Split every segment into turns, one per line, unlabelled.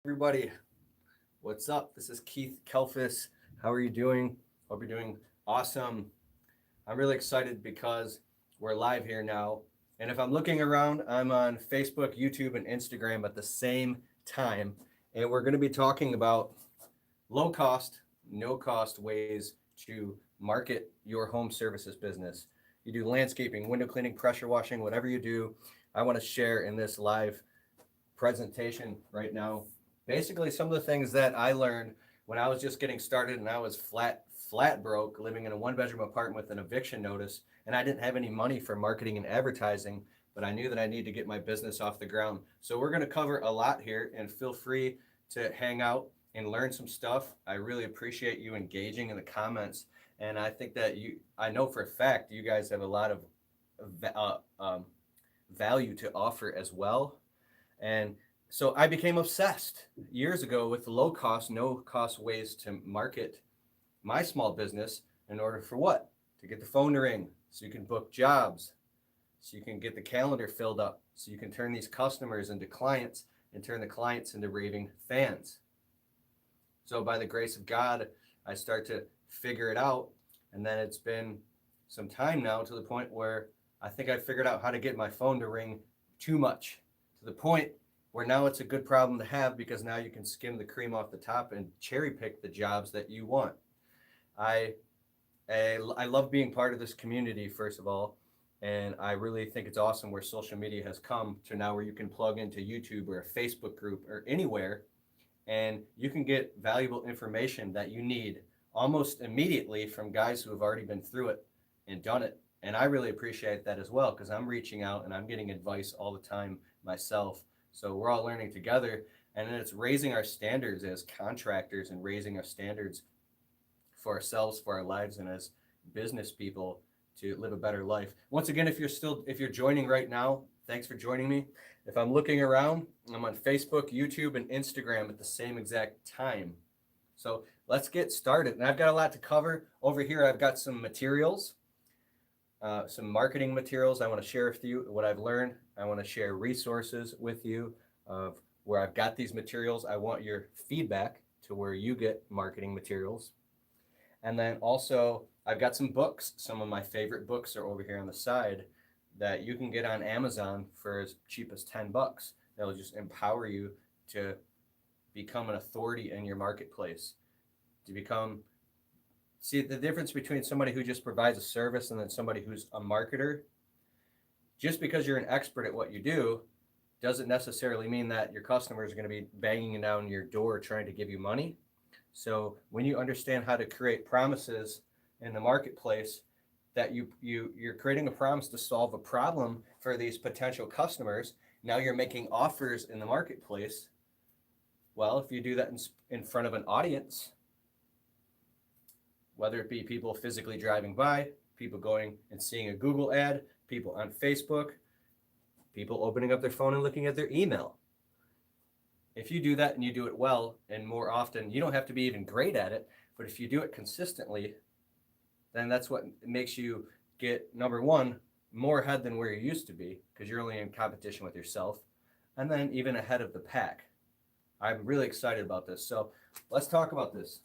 Everybody, what's up? This is Keith Kalfas. How are you doing? Hope you're doing awesome. I'm really excited because we're live here now. And if I'm looking around, I'm on Facebook, YouTube, and Instagram at the same time. And we're going to be talking about low cost, no cost ways to market your home services business. You do landscaping, window cleaning, pressure washing, whatever you do. I want to share in this live presentation right now. Basically, some of the things that I learned when I was just getting started and I was flat broke, living in a one bedroom apartment with an eviction notice, and I didn't have any money for marketing and advertising, but I knew that I needed to get my business off the ground. So we're going to cover a lot here, and feel free to hang out and learn some stuff. I really appreciate you engaging in the comments, and I think that I know for a fact you guys have a lot of value to offer as well. And so I became obsessed years ago with low cost, no cost ways to market my small business in order for what? To get the phone to ring so you can book jobs, so you can get the calendar filled up, so you can turn these customers into clients and turn the clients into raving fans. So by the grace of God, I start to figure it out. And then it's been some time now to the point where I think I figured out how to get my phone to ring too much, to the point where now it's a good problem to have, because now you can skim the cream off the top and cherry pick the jobs that you want. I love being part of this community, first of all, and I really think it's awesome where social media has come to now, where you can plug into YouTube or a Facebook group or anywhere, and you can get valuable information that you need almost immediately from guys who have already been through it and done it. And I really appreciate that as well, because I'm reaching out and I'm getting advice all the time myself. So we're all learning together, and then it's raising our standards as contractors and raising our standards for ourselves, for our lives, and as business people to live a better life. Once again, if you're joining right now, thanks for joining me. If I'm looking around, I'm on Facebook, YouTube, and Instagram at the same exact time. So let's get started. And I've got a lot to cover. Over here, I've got some materials. Some marketing materials I want to share with you, what I've learned. I want to share resources with you of where I've got these materials. I want your feedback to where you get marketing materials. And then also, I've got some books. Some of my favorite books are over here on the side that you can get on Amazon for as cheap as $10. That'll just empower you to become an authority in your marketplace, to become. See, the difference between somebody who just provides a service and then somebody who's a marketer, just because you're an expert at what you do doesn't necessarily mean that your customers are going to be banging down your door trying to give you money. So when you understand how to create promises in the marketplace, that you're creating a promise to solve a problem for these potential customers, now you're making offers in the marketplace. Well, if you do that in front of an audience, whether it be people physically driving by, people going and seeing a Google ad, people on Facebook, people opening up their phone and looking at their email. If you do that and you do it well and more often, you don't have to be even great at it, but if you do it consistently, then that's what makes you get, number one, more ahead than where you used to be, because you're only in competition with yourself, and then even ahead of the pack. I'm really excited about this. So let's talk about this.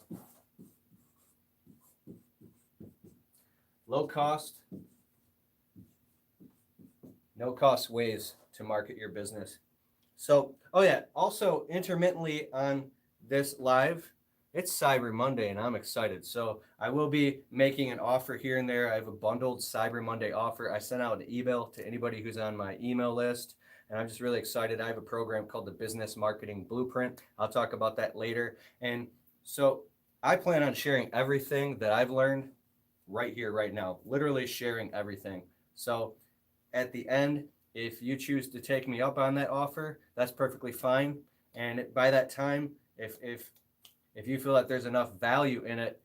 Low cost, no cost ways to market your business. So, also intermittently on this live, it's Cyber Monday and I'm excited. So I will be making an offer here and there. I have a bundled Cyber Monday offer. I sent out an email to anybody who's on my email list, and I'm just really excited. I have a program called the Business Marketing Blueprint. I'll talk about that later. And so I plan on sharing everything that I've learned right here, right now, literally sharing everything. So at the end, if you choose to take me up on that offer, that's perfectly fine. And by that time, if you feel that there's enough value in it,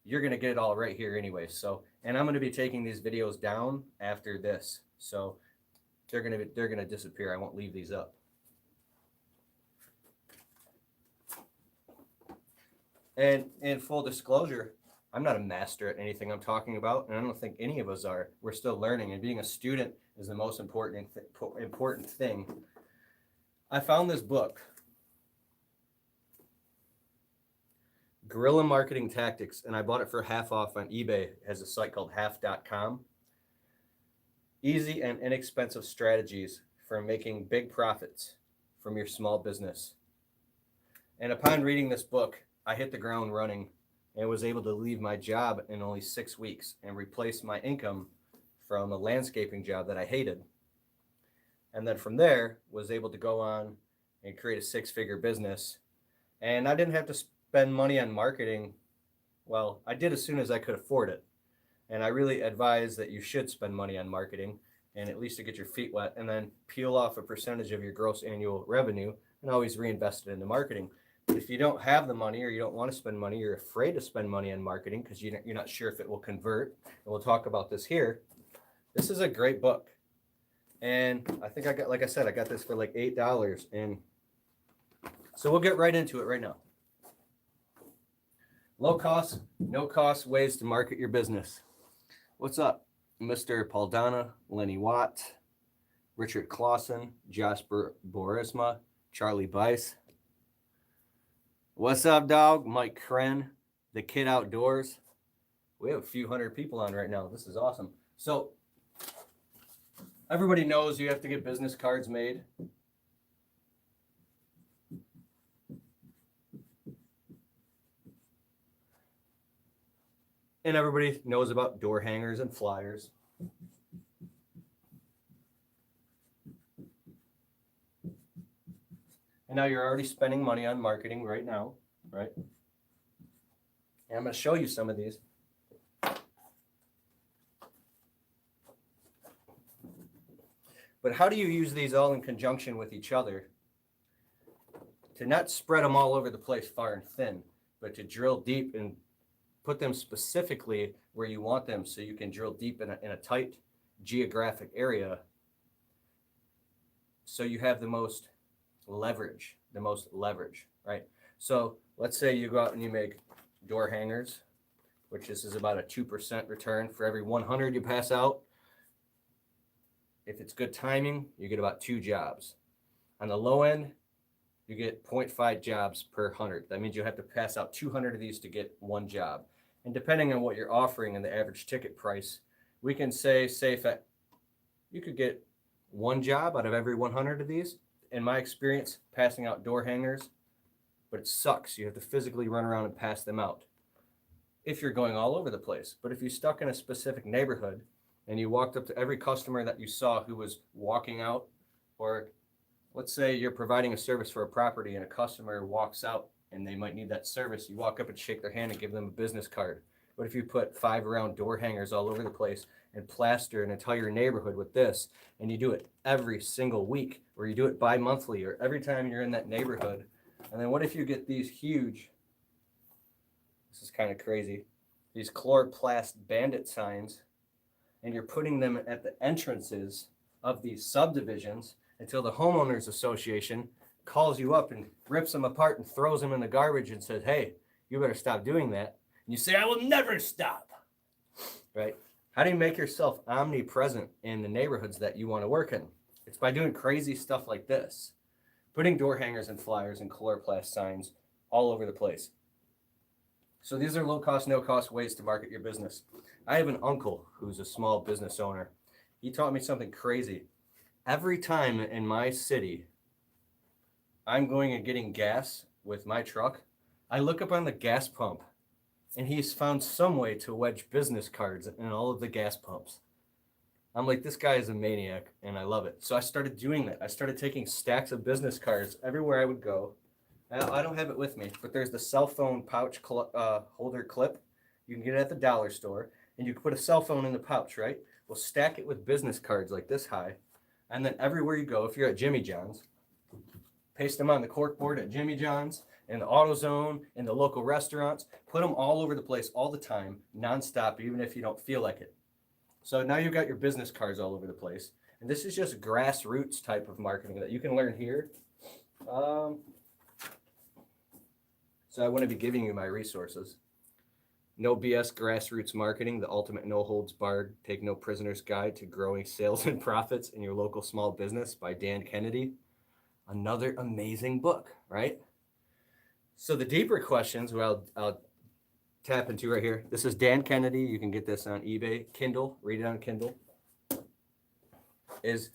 you're going to get it all right here anyway. So, and I'm going to be taking these videos down after this. So they're going to disappear. I won't leave these up. And in full disclosure, I'm not a master at anything I'm talking about, and I don't think any of us are. We're still learning, and being a student is the most important thing. I found this book Guerrilla Marketing Tactics, and I bought it for half off on eBay. It has a site called half.com. Easy and inexpensive strategies for making big profits from your small business. And upon reading this book, I hit the ground running and was able to leave my job in only 6 weeks and replace my income from a landscaping job that I hated. And then from there, was able to go on and create a 6-figure business. And I didn't have to spend money on marketing. Well, I did as soon as I could afford it. And I really advise that you should spend money on marketing, and at least to get your feet wet, and then peel off a percentage of your gross annual revenue and always reinvest it into marketing. If you don't have the money, or you don't want to spend money, you're afraid to spend money on marketing because you're not sure if it will convert, and we'll talk about this here. This is a great book. And I think I got this for like $8. And so we'll get right into it right now. Low cost, no cost ways to market your business. What's up, Mr. Paldana, Lenny Watt, Richard Clausen, Jasper Borisma, Charlie Bice. What's up, dog? Mike Kren, the Kid Outdoors. We have a few hundred people on right now. This is awesome. So everybody knows you have to get business cards made. And everybody knows about door hangers and flyers. And now you're already spending money on marketing right now, right? And I'm going to show you some of these. But how do you use these all in conjunction with each other to not spread them all over the place far and thin, but to drill deep and put them specifically where you want them, so you can drill deep in a tight geographic area, so you have the most leverage, right? So let's say you go out and you make door hangers, which this is about a 2% return for every 100 you pass out. If it's good timing, you get about 2 jobs. On the low end, you get 0.5 jobs per 100. That means you have to pass out 200 of these to get 1 job. And depending on what you're offering and the average ticket price, we can say that you could get 1 job out of every 100 of these. In my experience, passing out door hangers, but it sucks. You have to physically run around and pass them out if you're going all over the place. But if you're stuck in a specific neighborhood and you walked up to every customer that you saw who was walking out, or let's say you're providing a service for a property and a customer walks out and they might need that service, you walk up and shake their hand and give them a business card. What if you put 5 round door hangers all over the place and plaster an entire neighborhood with this, and you do it every single week, or you do it bi-monthly, or every time you're in that neighborhood? And then what if you get these huge, this is kind of crazy, these chloroplast bandit signs, and you're putting them at the entrances of these subdivisions until the homeowners association calls you up and rips them apart and throws them in the garbage and says, hey, you better stop doing that. And you say, I will never stop, right? How do you make yourself omnipresent in the neighborhoods that you want to work in? It's by doing crazy stuff like this, putting door hangers and flyers and chloroplast signs all over the place. So these are low cost, no cost ways to market your business. I have an uncle who's a small business owner. He taught me something crazy. Every time in my city, I'm going and getting gas with my truck, I look up on the gas pump, and he's found some way to wedge business cards in all of the gas pumps. I'm like, this guy is a maniac, and I love it. So I started doing that. I started taking stacks of business cards everywhere I would go. I don't have it with me, but there's the cell phone pouch holder clip. You can get it at the dollar store, and you can put a cell phone in the pouch, right? We'll stack it with business cards like this high, and then everywhere you go, if you're at Jimmy John's, paste them on the corkboard at Jimmy John's, in the AutoZone, in the local restaurants, put them all over the place all the time, nonstop, even if you don't feel like it. So now you've got your business cards all over the place. And this is just grassroots type of marketing that you can learn here. So I want to be giving you my resources. No BS Grassroots Marketing, the ultimate no holds barred, take no prisoners guide to growing sales and profits in your local small business by Dan Kennedy. Another amazing book, right? So the deeper questions, well, I'll tap into right here. This is Dan Kennedy. You can get this on eBay, Kindle, read it on Kindle. Is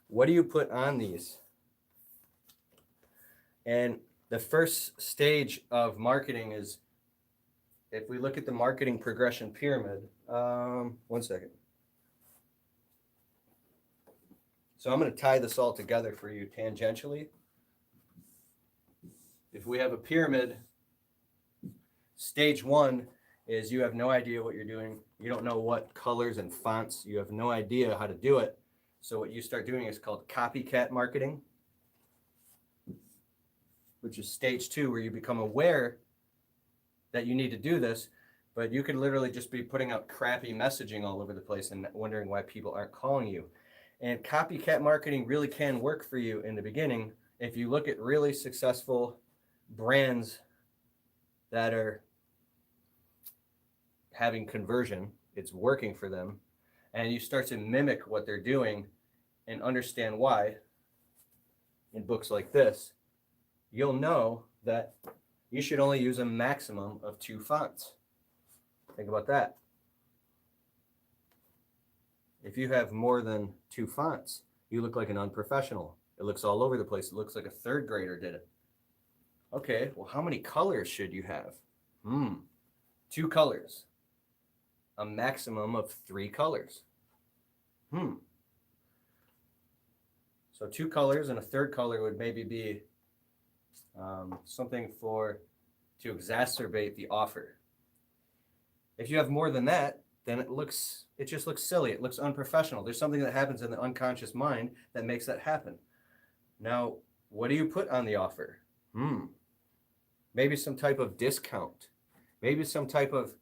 what do you put on these? And the first stage of marketing is, if we look at the marketing progression pyramid, one second. So I'm going to tie this all together for you tangentially. If we have a pyramid, stage one is you have no idea what you're doing. You don't know what colors and fonts. You have no idea how to do it. So what you start doing is called copycat marketing, which is stage two, where you become aware that you need to do this, but you could literally just be putting out crappy messaging all over the place and wondering why people aren't calling you. And copycat marketing really can work for you in the beginning. If you look at really successful brands that are having conversion, it's working for them, and you start to mimic what they're doing and understand why in books like this, you'll know that you should only use a maximum of 2 fonts. Think about that. If you have more than 2 fonts, you look like an unprofessional. It looks all over the place. It looks like a 3rd grader did it. Okay, well, how many colors should you have? 2 colors. A maximum of 3 colors. So 2 colors, and a 3rd color would maybe be something to exacerbate the offer. If you have more than that, then it just looks silly. It looks unprofessional. There's something that happens in the unconscious mind that makes that happen. Now, what do you put on the offer? Maybe some type of discount. Maybe some type of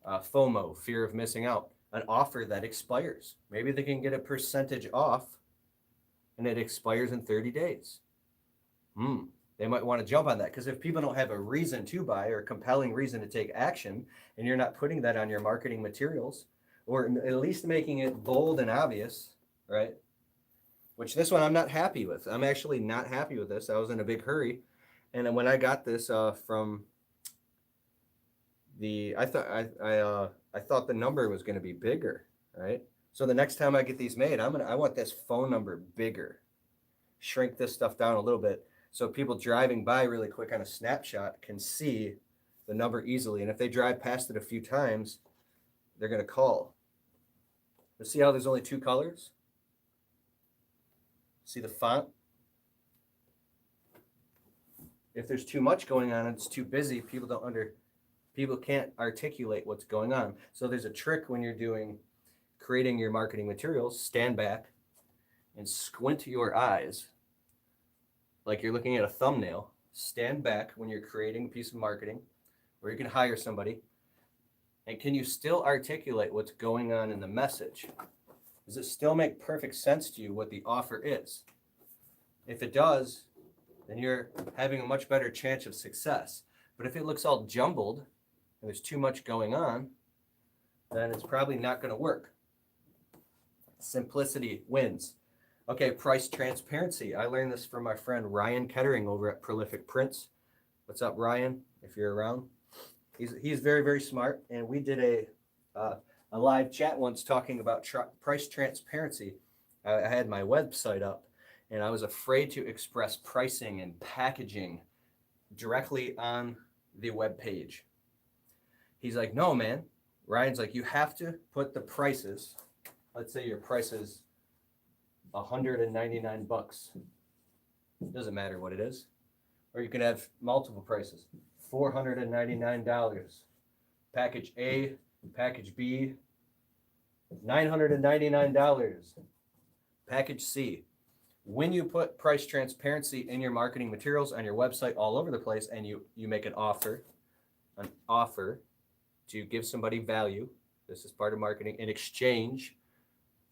FOMO, fear of missing out. An offer that expires. Maybe they can get a percentage off and it expires in 30 days. They might want to jump on that, because if people don't have a reason to buy or a compelling reason to take action, and you're not putting that on your marketing materials, or at least making it bold and obvious, right? Which this one I'm not happy with. I'm actually not happy with this. I was in a big hurry. And then when I got this from I thought the number was going to be bigger, right? So the next time I get these made, I want this phone number bigger. Shrink this stuff down a little bit so people driving by really quick on a snapshot can see the number easily. And if they drive past it a few times, they're going to call. But see how there's only 2 colors? See the font? If there's too much going on and it's too busy, people can't articulate what's going on. So there's a trick when you're creating your marketing materials. Stand back and squint your eyes like you're looking at a thumbnail. Stand back when you're creating a piece of marketing, or you can hire somebody. And can you still articulate what's going on in the message? Does it still make perfect sense to you what the offer is? If it does, then you're having a much better chance of success. But if it looks all jumbled and there's too much going on, then it's probably not going to work. Simplicity wins. Okay, price transparency. I learned this from my friend Ryan Kettering over at Prolific Prints. What's up, Ryan? If you're around, he's very, very smart. And we did a live chat once talking about price transparency. I had my website up, and I was afraid to express pricing and packaging directly on the web page. He's like, no, man. Ryan's like, you have to put the prices. Let's say your price is $199. Doesn't matter what it is. Or you can have multiple prices. $499. Package A, package B, $999. Package C. When you put price transparency in your marketing materials on your website all over the place, and you make an offer to give somebody value, this is part of marketing, in exchange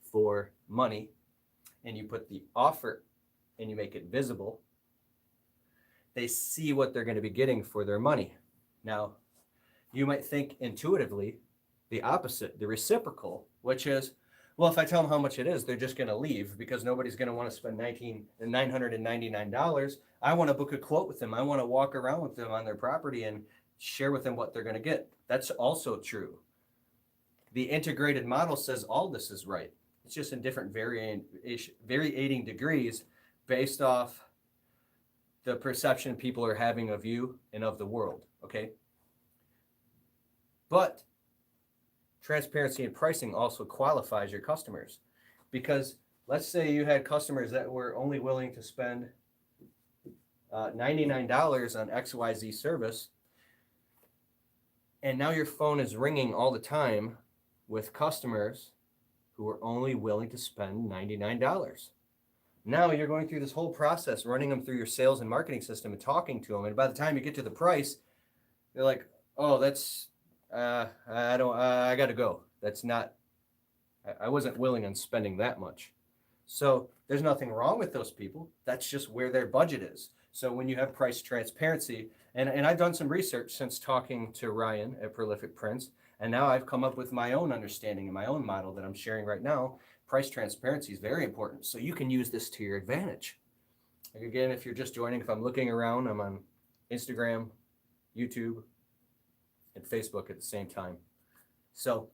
for money, and you put the offer and you make it visible, they see what they're going to be getting for their money. Now, you might think intuitively the opposite, the reciprocal, which is, Well, if I tell them how much it is, they're just going to leave because nobody's going to want to spend $999. I want to book a quote with them. I want to walk around with them on their property and share with them what they're going to get. That's also true. The integrated model says all this is right. It's just in different varying degrees based off the perception people are having of you and of the world, okay? But transparency in pricing also qualifies your customers, because let's say you had customers that were only willing to spend $99 on XYZ service, and now your phone is ringing all the time with customers who are only willing to spend $99. Now you're going through this whole process, running them through your sales and marketing system and talking to them. And by the time you get to the price, they're like, oh, that's, I got to go. That's not, I wasn't willing on spending that much. So there's nothing wrong with those people. That's just where their budget is. So when you have price transparency, and I've done some research since talking to Ryan at Prolific Prints, and now I've come up with my own understanding and my own model that I'm sharing right now. Price transparency is very important. So you can use this to your advantage. Like again, if you're just joining, if I'm looking around, I'm on Instagram, YouTube, and Facebook at the same time. So,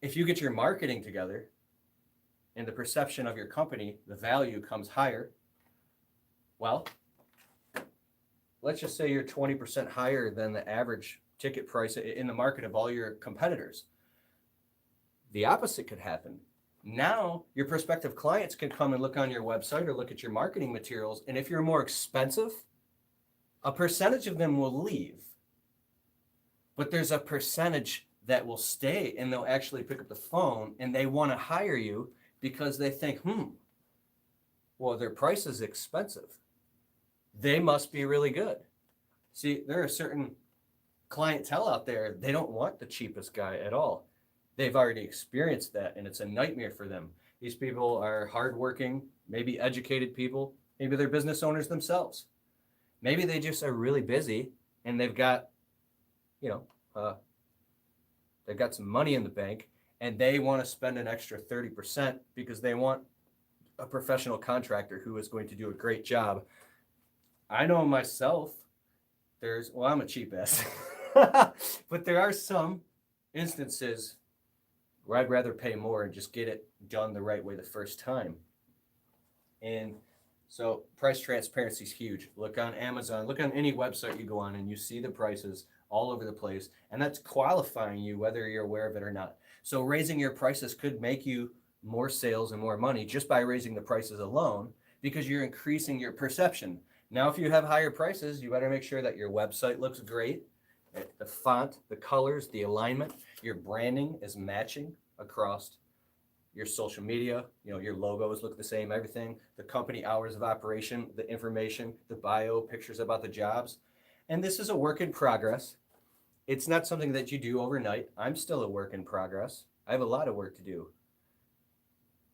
if you get your marketing together and the perception of your company, the value comes higher. Well, let's just say you're 20% higher than the average ticket price in the market of all your competitors. The opposite could happen. Now your prospective clients can come and look on your website or look at your marketing materials. And if you're more expensive, a percentage of them will leave. But there's a percentage that will stay, and they'll actually pick up the phone and they want to hire you because they think, well, their price is expensive. They must be really good. See, there are certain clientele out there, they don't want the cheapest guy at all. They've already experienced that, and it's a nightmare for them. These people are hardworking, maybe educated people. Maybe they're business owners themselves. Maybe they just are really busy, and they've got, they've got some money in the bank, and they want to spend an extra 30% because they want a professional contractor who is going to do a great job. I know myself, I'm a cheap ass, but there are some instances where I'd rather pay more and just get it done the right way the first time. And so price transparency is huge. Look on Amazon, look on any website you go on, and you see the prices all over the place. And that's qualifying you whether you're aware of it or not. So raising your prices could make you more sales and more money just by raising the prices alone, because you're increasing your perception. Now, if you have higher prices, you better make sure that your website looks great. The font, the colors, the alignment, your branding is matching across your social media. Your logos look the same, everything, the company hours of operation, the information, the bio, pictures about the jobs. And this is a work in progress. It's not something that you do overnight. I'm still a work in progress. I have a lot of work to do.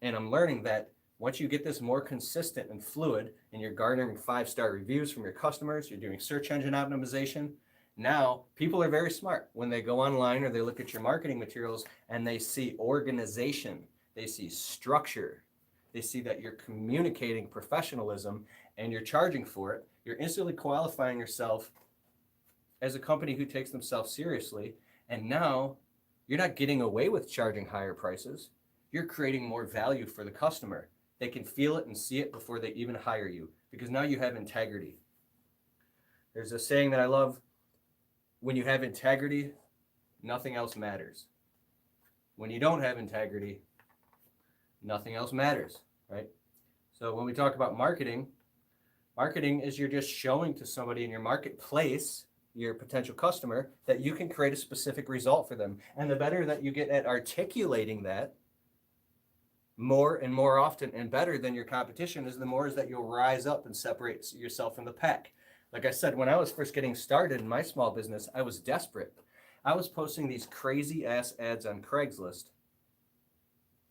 And I'm learning that once you get this more consistent and fluid, and you're garnering 5-star reviews from your customers, you're doing search engine optimization, now people are very smart. When they go online or they look at your marketing materials and they see organization, they see structure, they see that you're communicating professionalism and you're charging for it, you're instantly qualifying yourself as a company who takes themselves seriously. And now you're not getting away with charging higher prices. You're creating more value for the customer. They can feel it and see it before they even hire you, because now you have integrity. There's a saying that I love: when you have integrity, nothing else matters. When you don't have integrity, nothing else matters, right? So when we talk about marketing is you're just showing to somebody in your marketplace, your potential customer, that you can create a specific result for them. And the better that you get at articulating that, more and more often and better than your competition, is the more is that you'll rise up and separate yourself from the pack. Like I said, when I was first getting started in my small business, I was desperate. I was posting these crazy ass ads on Craigslist,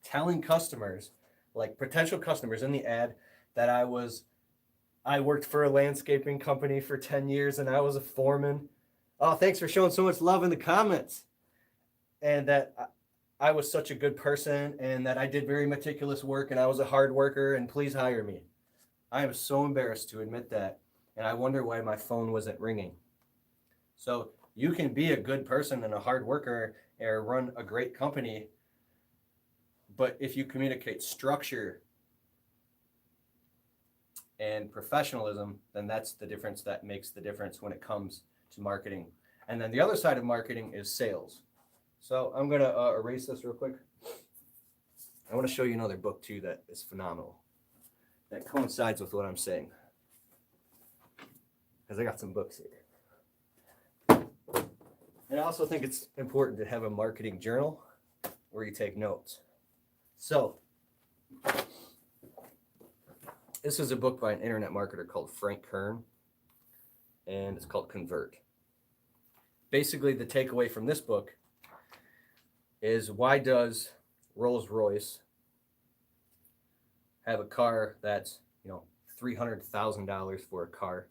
telling customers, like potential customers in the ad, that I worked for a landscaping company for 10 years and I was a foreman. Oh, thanks for showing so much love in the comments. And that I was such a good person and that I did very meticulous work and I was a hard worker and please hire me. I am so embarrassed to admit that. And I wonder why my phone wasn't ringing. So you can be a good person and a hard worker or run a great company, but if you communicate structure and professionalism, then that's the difference that makes the difference when it comes to marketing. And then the other side of marketing is sales. So I'm going to erase this real quick. I want to show you another book too that is phenomenal, that coincides with what I'm saying, because I got some books here. And I also think it's important to have a marketing journal where you take notes. So this is a book by an internet marketer called Frank Kern, and it's called Convert. Basically, the takeaway from this book is, why does Rolls-Royce have a car that's, $300,000 for a car,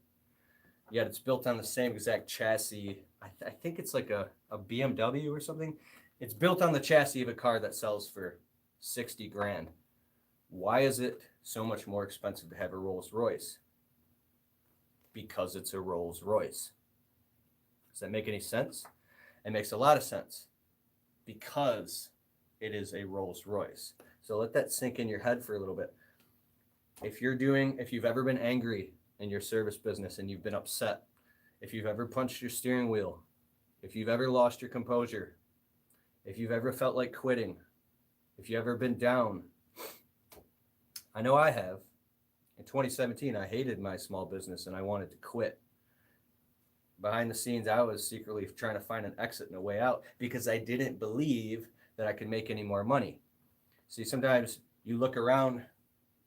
yet it's built on the same exact chassis? I think it's like a BMW or something. It's built on the chassis of a car that sells for 60 grand. Why is it so much more expensive to have a Rolls-Royce? Because it's a Rolls-Royce. Does that make any sense? It makes a lot of sense, because it is a Rolls-Royce. So let that sink in your head for a little bit. If you've ever been angry in your service business and you've been upset, if you've ever punched your steering wheel, if you've ever lost your composure, if you've ever felt like quitting, if you've ever been down, I know I have. In 2017, I hated my small business and I wanted to quit. Behind the scenes, I was secretly trying to find an exit and a way out, because I didn't believe that I could make any more money. See, sometimes you look around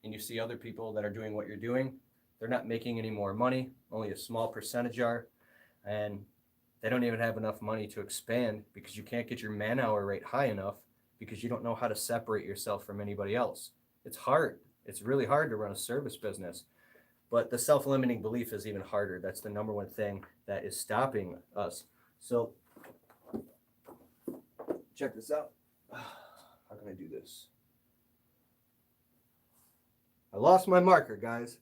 and you see other people that are doing what you're doing. They're not making any more money. Only a small percentage are. And they don't even have enough money to expand, because you can't get your man-hour rate high enough, because you don't know how to separate yourself from anybody else. It's hard. It's really hard to run a service business. But the self-limiting belief is even harder. That's the number one thing that is stopping us. So check this out. How can I do this? I lost my marker, guys.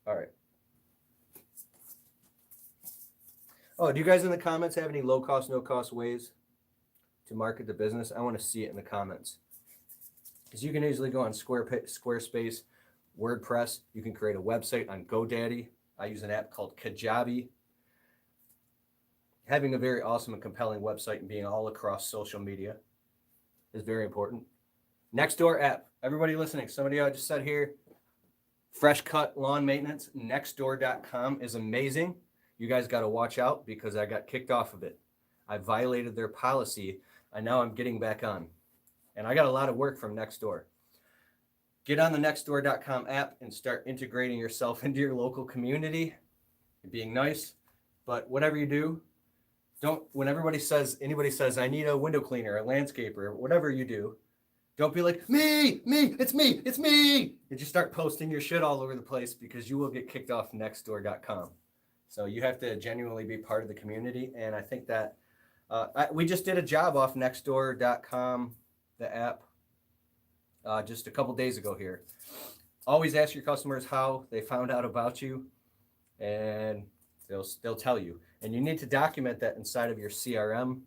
All right. Oh, do you guys in the comments have any low-cost, no-cost ways to market the business? I want to see it in the comments. Because you can easily go on Squarespace, WordPress. You can create a website on GoDaddy. I use an app called Kajabi. Having a very awesome and compelling website and being all across social media is very important. Nextdoor app. Everybody listening, somebody I just said here, fresh cut lawn maintenance, nextdoor.com is amazing. You guys got to watch out, because I got kicked off of it. I violated their policy, and now I'm getting back on. And I got a lot of work from Nextdoor. Get on the nextdoor.com app and start integrating yourself into your local community and being nice. But whatever you do, when anybody says, I need a window cleaner, a landscaper, whatever you do, don't be like, me, it's me. And just start posting your shit all over the place, because you will get kicked off nextdoor.com. So you have to genuinely be part of the community. And I think that we just did a job off nextdoor.com, the app, just a couple days ago here. Always ask your customers how they found out about you, and they'll tell you. And you need to document that inside of your CRM.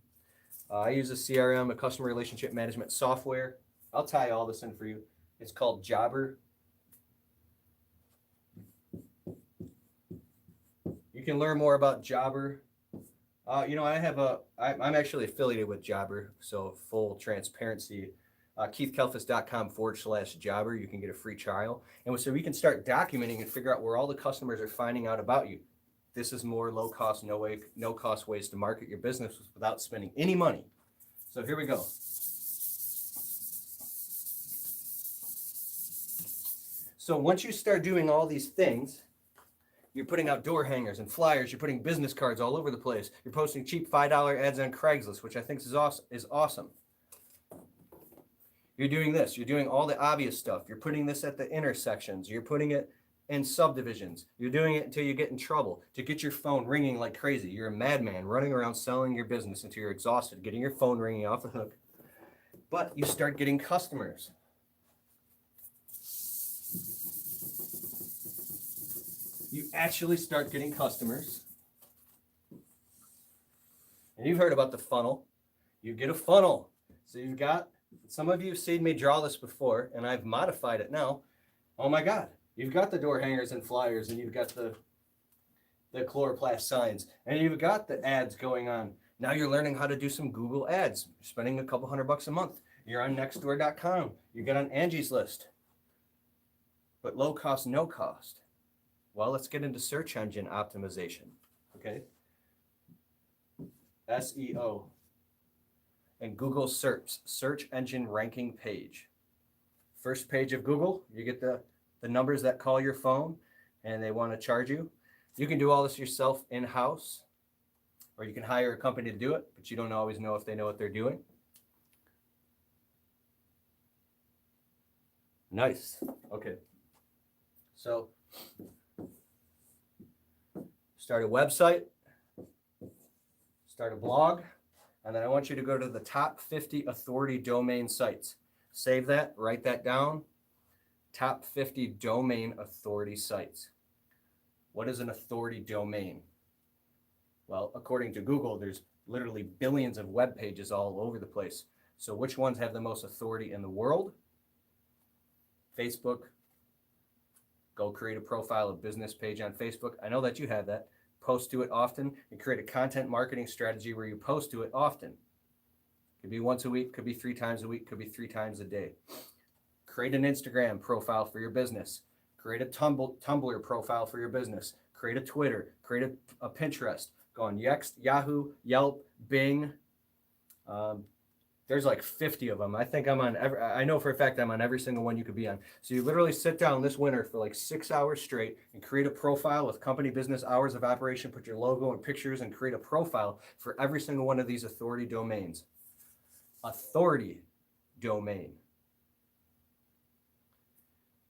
I use a CRM, a customer relationship management software. I'll tie all this in for you. It's called Jobber. You can learn more about Jobber. I'm actually affiliated with Jobber, so full transparency. KeithKalfas.com/Jobber. You can get a free trial. And so we can start documenting and figure out where all the customers are finding out about you. This is more low cost, no cost ways to market your business without spending any money. So here we go. So once you start doing all these things, you're putting out door hangers and flyers. You're putting business cards all over the place. You're posting cheap $5 ads on Craigslist, which I think is awesome. You're doing this. You're doing all the obvious stuff. You're putting this at the intersections. You're putting it in subdivisions. You're doing it until you get in trouble, to get your phone ringing like crazy. You're a madman running around selling your business until you're exhausted, getting your phone ringing off the hook. But you start getting customers. You actually start getting customers. And you've heard about the funnel. You get a funnel. So you've got, some of you have seen me draw this before, and I've modified it now. Oh my God, you've got the door hangers and flyers, and you've got the chloroplast signs, and you've got the ads going on. Now you're learning how to do some Google ads, you're spending a couple $100 a month. You're on nextdoor.com. You get on Angie's List. But low cost, no cost. Well, let's get into search engine optimization, okay? SEO and Google search engine ranking page. First page of Google, you get the numbers that call your phone and they want to charge you. You can do all this yourself in-house, or you can hire a company to do it, but you don't always know if they know what they're doing. Nice. Okay. So start a website, start a blog, and then I want you to go to the top 50 authority domain sites. Save that, write that down. Top 50 domain authority sites. What is an authority domain? Well, according to Google, there's literally billions of web pages all over the place. So which ones have the most authority in the world? Facebook. Go create a profile, a business page on Facebook. I know that you have that. Post to it often and create a content marketing strategy where you post to it often. Could be once a week, could be 3 times a week, could be 3 times a day. Create an Instagram profile for your business. Create a Tumblr profile for your business. Create a Twitter. Create a Pinterest. Go on Yext, Yahoo, Yelp, Bing. There's like 50 of them. I think I'm on I know for a fact I'm on every single one you could be on. So you literally sit down this winter for like 6 hours straight and create a profile with company business hours of operation, put your logo and pictures and create a profile for every single one of these authority domains. Authority domain.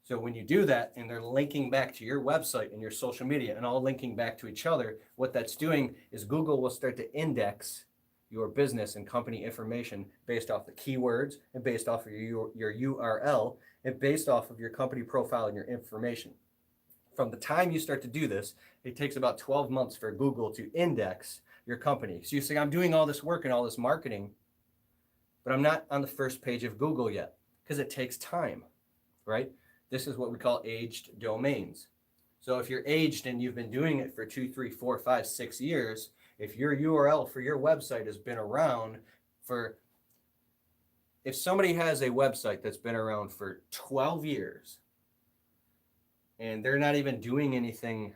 So when you do that and they're linking back to your website and your social media and all linking back to each other, what that's doing is Google will start to index your business and company information based off the keywords and based off of your URL and based off of your company profile and your information. From the time you start to do this, it takes about 12 months for Google to index your company. So you say, I'm doing all this work and all this marketing, but I'm not on the first page of Google yet because it takes time, right? This is what we call aged domains. So if you're aged and you've been doing it for 2, 3, 4, 5, 6 years, if your URL for your website has been around for, if somebody has a website that's been around for 12 years and they're not even doing anything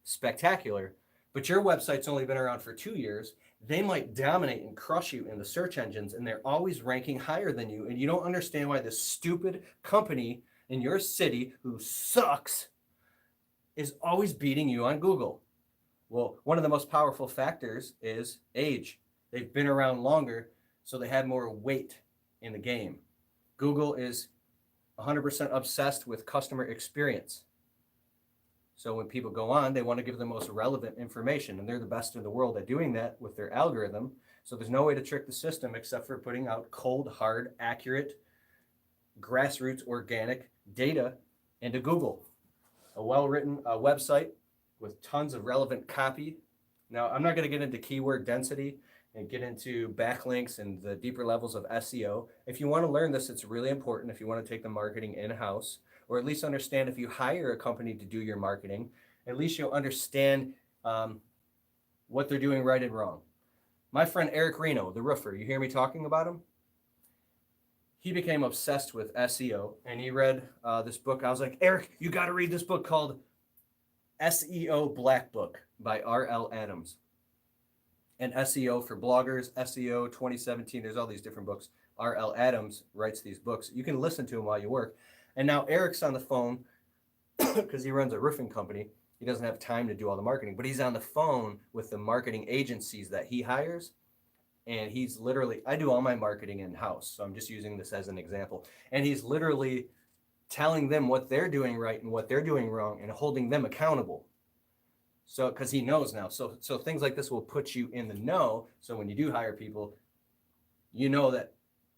spectacular, but your website's only been around for 2 years, they might dominate and crush you in the search engines and they're always ranking higher than you. And you don't understand why this stupid company in your city who sucks is always beating you on Google. Well, one of the most powerful factors is age. They've been around longer, so they have more weight in the game. Google is 100% obsessed with customer experience. So when people go on, they want to give the most relevant information, and they're the best in the world at doing that with their algorithm. So there's no way to trick the system except for putting out cold, hard, accurate, grassroots, organic data into Google. A well-written website with tons of relevant copy. Now, I'm not going to get into keyword density and get into backlinks and the deeper levels of SEO. If you want to learn this, it's really important if you want to take the marketing in-house, or at least understand if you hire a company to do your marketing, at least you'll understand what they're doing right and wrong. My friend Eric Reno, the roofer, you hear me talking about him? He became obsessed with SEO and he read this book. I was like, Eric, you got to read this book called SEO Black Book by R.L. Adams. And SEO for bloggers, SEO 2017, there's all these different books. R.L. Adams writes these books. You can listen to them while you work. And now Eric's on the phone because he runs a roofing company. He doesn't have time to do all the marketing, but he's on the phone with the marketing agencies that he hires. And he's literally, I do all my marketing in-house, so I'm just using this as an example. And he's literally telling them what they're doing right and what they're doing wrong and holding them accountable. So, because he knows now. So things like this will put you in the know. So when you do hire people, you know that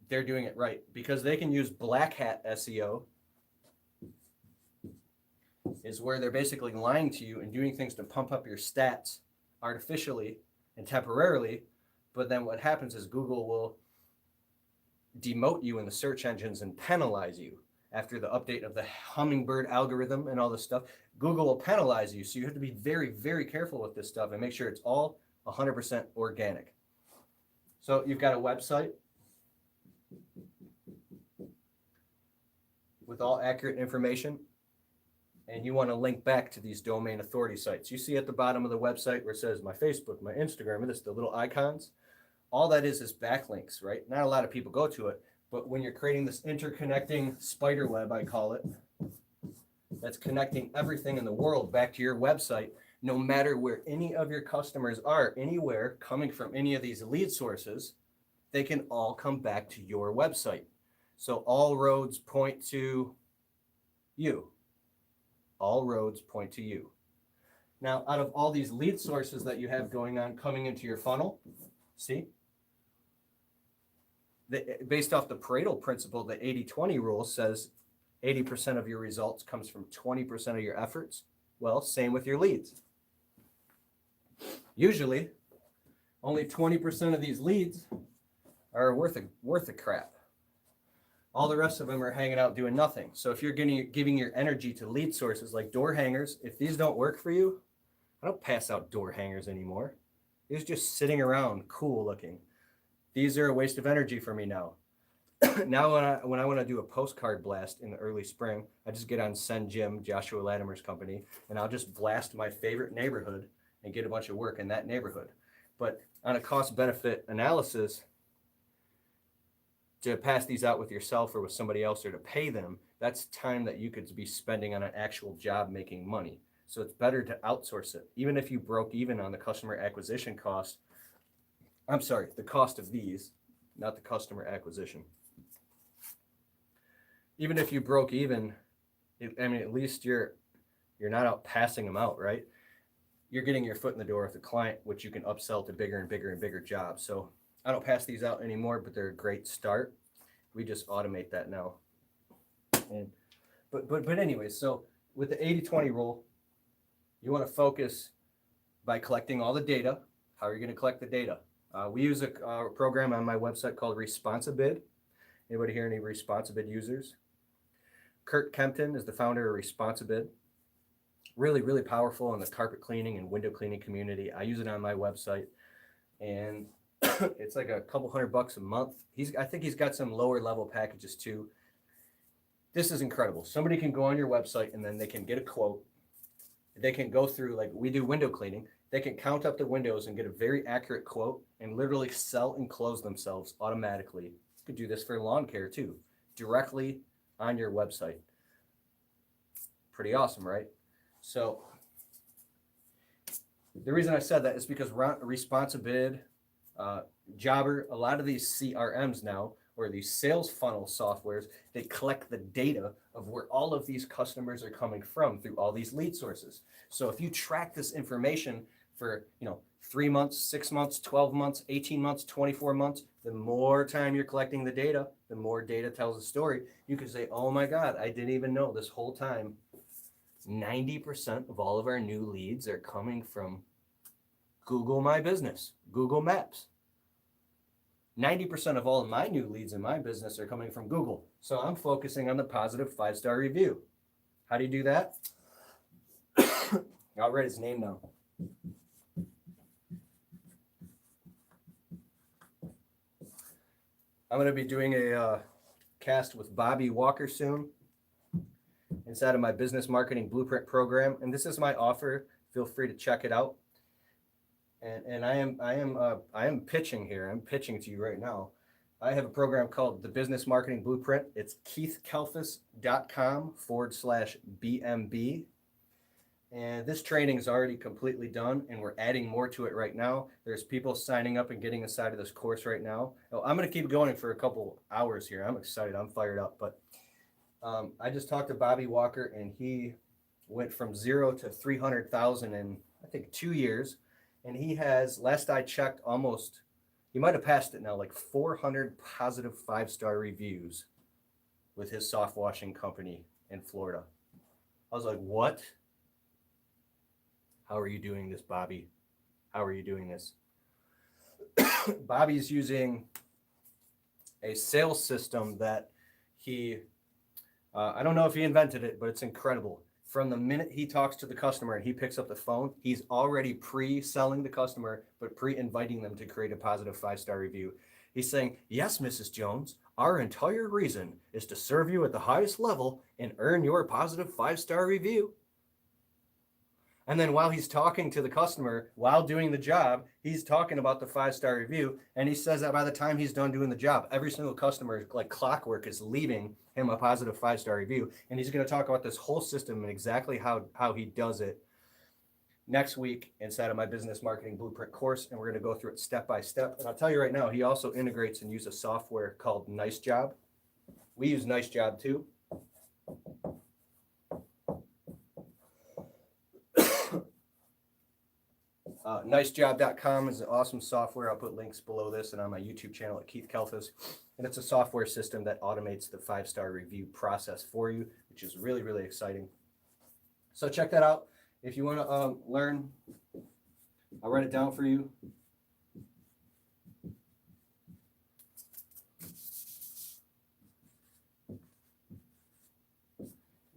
they're doing it right, because they can use black hat SEO, is where they're basically lying to you and doing things to pump up your stats artificially and temporarily. But then what happens is Google will demote you in the search engines and penalize you after the update of the hummingbird algorithm and all this stuff. Google will penalize you. So you have to be very, very careful with this stuff and make sure it's all 100% organic. So you've got a website with all accurate information, and you want to link back to these domain authority sites. You see at the bottom of the website where it says my Facebook, my Instagram, and this, the little icons. All that is backlinks, right? Not a lot of people go to it, but when you're creating this interconnecting spider web, I call it, that's connecting everything in the world back to your website, no matter where any of your customers are, anywhere coming from any of these lead sources, they can all come back to your website. So all roads point to you. All roads point to you. Now, out of all these lead sources that you have going on coming into your funnel, see, based off the Pareto principle, the 80-20 rule says 80% of your results comes from 20% of your efforts. Well, same with your leads. Usually, only 20% of these leads are worth a crap. All the rest of them are hanging out doing nothing. So if you're giving your energy to lead sources like door hangers, if these don't work for you, I don't pass out door hangers anymore. These are just sitting around cool looking. These are a waste of energy for me now. Now when I want to do a postcard blast in the early spring, I just get on Send Jim, Joshua Latimer's company, and I'll just blast my favorite neighborhood and get a bunch of work in that neighborhood. But on a cost benefit analysis, to pass these out with yourself or with somebody else or to pay them, that's time that you could be spending on an actual job making money. So it's better to outsource it. Even if you broke even on the customer acquisition cost, I'm sorry, the cost of these, not the customer acquisition. Even if you broke even, at least you're not out passing them out, right? You're getting your foot in the door with the client, which you can upsell to bigger and bigger and bigger jobs. So I don't pass these out anymore, but they're a great start. We just automate that now. But anyways, so with the 80-20 rule, you want to focus by collecting all the data. How are you going to collect the data? We use a program on my website called Responsibid. Anybody here, any Responsibid users? Kurt Kempton is the founder of Responsibid. Really, really powerful in the carpet cleaning and window cleaning community. I use it on my website, and it's like a couple $100 a month. I think he's got some lower level packages too. This is incredible. Somebody can go on your website and then they can get a quote. They can go through, like we do window cleaning. They can count up the windows and get a very accurate quote and literally sell and close themselves automatically. You could do this for lawn care too, directly on your website. Pretty awesome, right? So the reason I said that is because Responsibid, Jobber, a lot of these CRMs now, or these sales funnel softwares, they collect the data of where all of these customers are coming from through all these lead sources. So if you track this information for 3 months, 6 months, 12 months, 18 months, 24 months, the more time you're collecting the data, the more data tells a story. You can say, oh my God, I didn't even know this whole time 90% of all of our new leads are coming from Google My Business, Google Maps. 90% of all of my new leads in my business are coming from Google. So I'm focusing on the positive 5-star review. How do you do that? I'll write his name now. I'm going to be doing a cast with Bobby Walker soon inside of my business marketing blueprint program. And this is my offer. Feel free to check it out. And I am pitching here. I'm pitching to you right now. I have a program called the Business Marketing Blueprint. It's keithkalfas.com/BMB. And this training is already completely done, and we're adding more to it right now. There's people signing up and getting inside of this course right now. I'm going to keep going for a couple hours here. I'm excited. I'm fired up. But I just talked to Bobby Walker, and he went from 0 to 300,000 in, I think, 2 years. And he has, last I checked, almost, he might have passed it now, like 400 positive 5-star reviews with his soft washing company in Florida. I was like, what? How are you doing this, Bobby? How are you doing this? Bobby's using a sales system that I don't know if he invented it, but it's incredible. From the minute he talks to the customer and he picks up the phone, he's already pre-selling the customer, but pre-inviting them to create a positive 5-star review. He's saying, yes, Mrs. Jones, our entire reason is to serve you at the highest level and earn your positive 5-star review. And then while he's talking to the customer, while doing the job, he's talking about the 5-star review. And he says that by the time he's done doing the job, every single customer, like clockwork, is leaving him a positive 5-star review. And he's going to talk about this whole system and exactly how he does it next week inside of my business marketing blueprint course. And we're going to go through it step by step. And I'll tell you right now, he also integrates and uses software called Nice Job. We use Nice Job too. Nicejob.com is an awesome software. I'll put links below this and on my YouTube channel at Keith Kalfas. And it's a software system that automates the 5-star review process for you, which is really, really exciting. So check that out. If you want to learn, I'll write it down for you.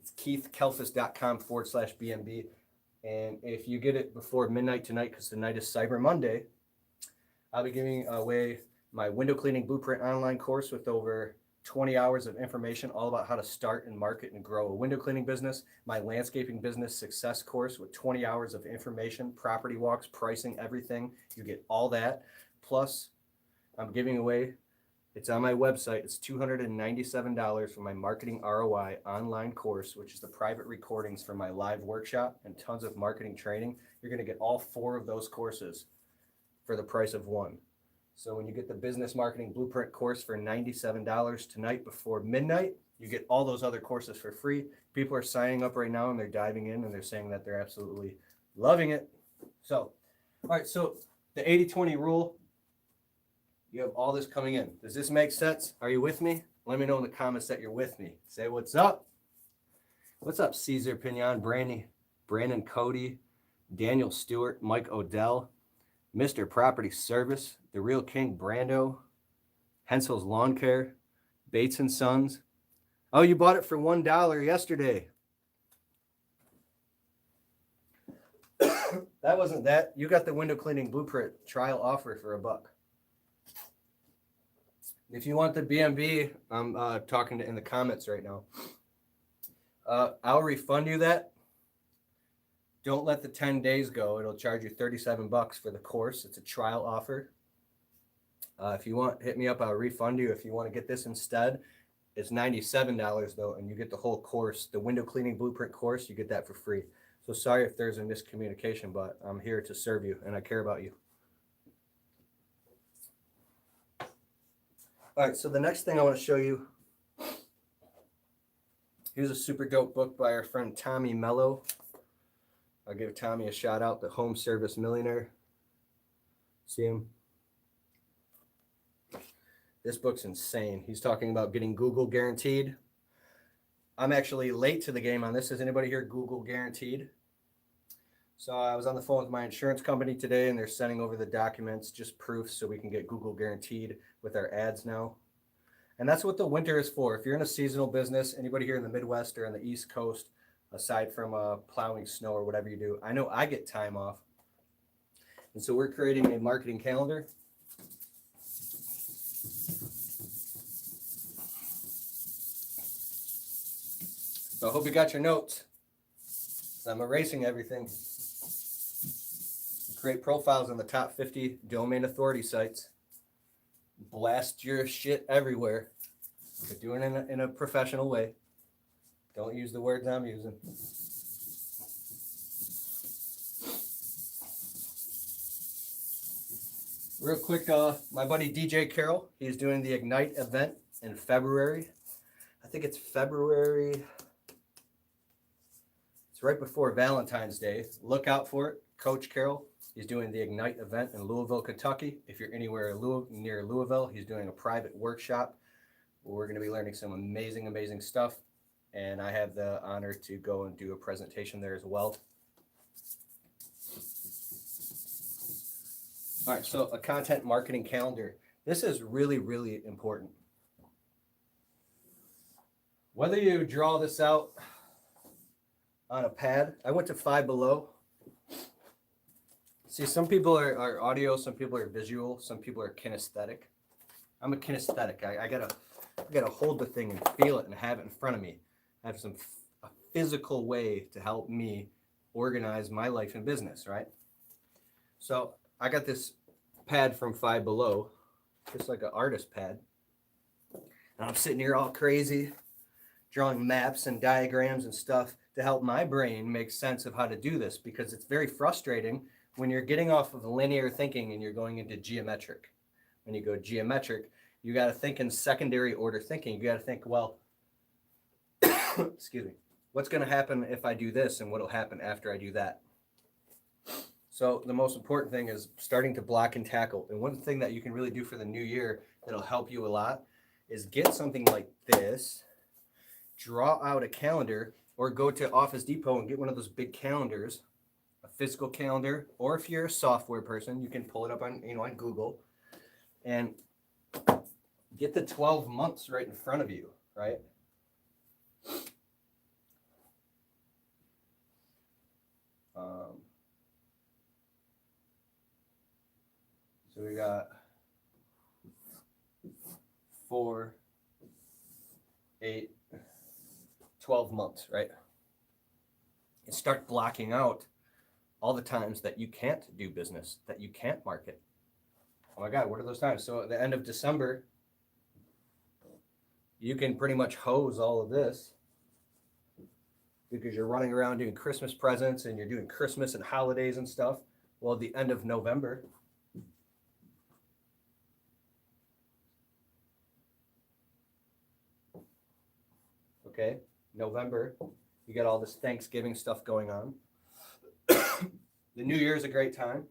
It's keithkalfas.com/BMB. And if you get it before midnight tonight, because tonight is Cyber Monday, I'll be giving away my window cleaning blueprint online course with over 20 hours of information all about how to start and market and grow a window cleaning business. My landscaping business success course with 20 hours of information, property walks, pricing, everything. You get all that. Plus, I'm giving away, it's on my website, it's $297 for my marketing ROI online course, which is the private recordings for my live workshop and tons of marketing training. You're going to get all 4 of those courses for the price of one. So when you get the business marketing blueprint course for $97 tonight before midnight, you get all those other courses for free. People are signing up right now and they're diving in and they're saying that they're absolutely loving it. So, all right, so the 80-20 rule. You have all this coming in. Does this make sense? Are you with me? Let me know in the comments that you're with me. Say what's up. What's up, Caesar Pignon, Brandon Cody, Daniel Stewart, Mike Odell, Mr. Property Service, The Real King Brando, Hensel's Lawn Care, Bates & Sons. Oh, you bought it for $1 yesterday. That wasn't that. You got the window cleaning blueprint trial offer for $1. If you want the BMB, I'm talking in the comments right now. I'll refund you that. Don't let the 10 days go. It'll charge you $37 for the course. It's a trial offer. If you want, hit me up. I'll refund you. If you want to get this instead, it's $97 though, and you get the whole course, the window cleaning blueprint course. You get that for free. So sorry if there's a miscommunication, but I'm here to serve you and I care about you. All right, so the next thing I want to show you, here's a super dope book by our friend Tommy Mello. I'll give Tommy a shout out, the Home Service Millionaire. See him? This book's insane. He's talking about getting Google guaranteed. I'm actually late to the game on this. Is anybody here Google guaranteed? So I was on the phone with my insurance company today, and they're sending over the documents, just proof, so we can get Google guaranteed with our ads now. And that's what the winter is for. If you're in a seasonal business, anybody here in the Midwest or on the East Coast, aside from plowing snow or whatever you do, I know I get time off. And so we're creating a marketing calendar. So I hope you got your notes. I'm erasing everything. Create profiles on the top 50 domain authority sites. Blast your shit everywhere. But do it in a professional way. Don't use the words I'm using. Real quick, my buddy DJ Carroll, he's doing the Ignite event in February. I think it's February. It's right before Valentine's Day. Look out for it. Coach Carroll, he's doing the Ignite event in Louisville, Kentucky. If you're anywhere near Louisville, he's doing a private workshop where we're going to be learning some amazing, amazing stuff. And I have the honor to go and do a presentation there as well. All right, so a content marketing calendar. This is really, really important. Whether you draw this out on a pad, I went to Five Below. See, some people are audio, some people are visual, some people are kinesthetic. I'm a kinesthetic. I gotta hold the thing and feel it and have it in front of me. I have a physical way to help me organize my life and business, right? So I got this pad from Five Below, just like an artist pad. And I'm sitting here all crazy, drawing maps and diagrams and stuff to help my brain make sense of how to do this, because it's very frustrating when you're getting off of linear thinking and you're going into geometric. When you go geometric, you got to think in secondary order thinking. You got to think, well, excuse me, what's going to happen if I do this and what will happen after I do that? So the most important thing is starting to block and tackle. And one thing that you can really do for the new year that'll help you a lot is get something like this, draw out a calendar, or go to Office Depot and get one of those big calendars, a physical calendar, or if you're a software person, you can pull it up on, on Google, and get the 12 months right in front of you, right? So we got 4, 8, 12 months, right? And start blocking out all the times that you can't do business, that you can't market. Oh my God, what are those times? So at the end of December, you can pretty much hose all of this because you're running around doing Christmas presents and you're doing Christmas and holidays and stuff. Well, at the end of November, okay, November, you got all this Thanksgiving stuff going on. The New Year is a great time.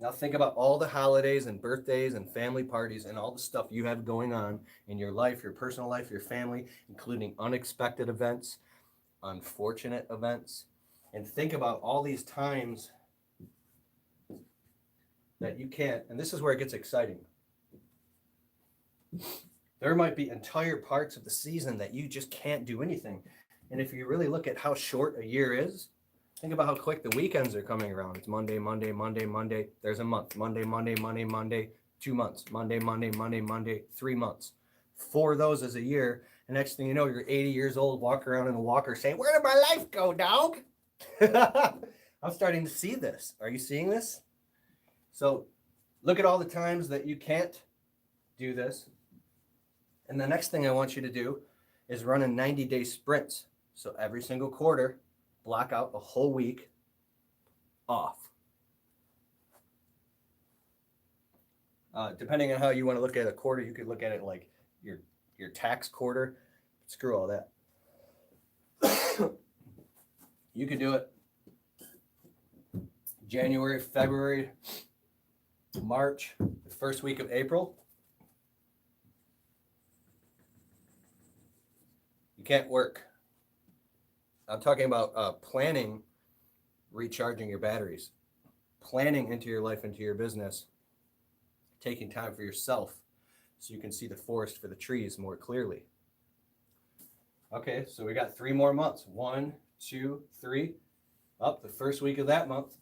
Now think about all the holidays and birthdays and family parties and all the stuff you have going on in your life, your personal life, your family, including unexpected events, unfortunate events. And think about all these times that you can't, and this is where it gets exciting. There might be entire parts of the season that you just can't do anything. And if you really look at how short a year is, think about how quick the weekends are coming around. It's Monday, Monday, Monday, Monday. There's a month. Monday, Monday, Monday, Monday. 2 months. Monday, Monday, Monday, Monday. 3 months. 4 of those is a year. And next thing you know, you're 80 years old, walking around in a walker saying, "Where did my life go, dog?" I'm starting to see this. Are you seeing this? So look at all the times that you can't do this. And the next thing I want you to do is run in 90-day sprints. So every single quarter, block out a whole week off. Depending on how you want to look at a quarter, you could look at it like your tax quarter. Screw all that. You could do it January, February, March, the first week of April. You can't work. I'm talking about planning, recharging your batteries, planning into your life, into your business, taking time for yourself so you can see the forest for the trees more clearly. Okay, so we got 3 more months. 1, 2, 3. Up the first week of that month,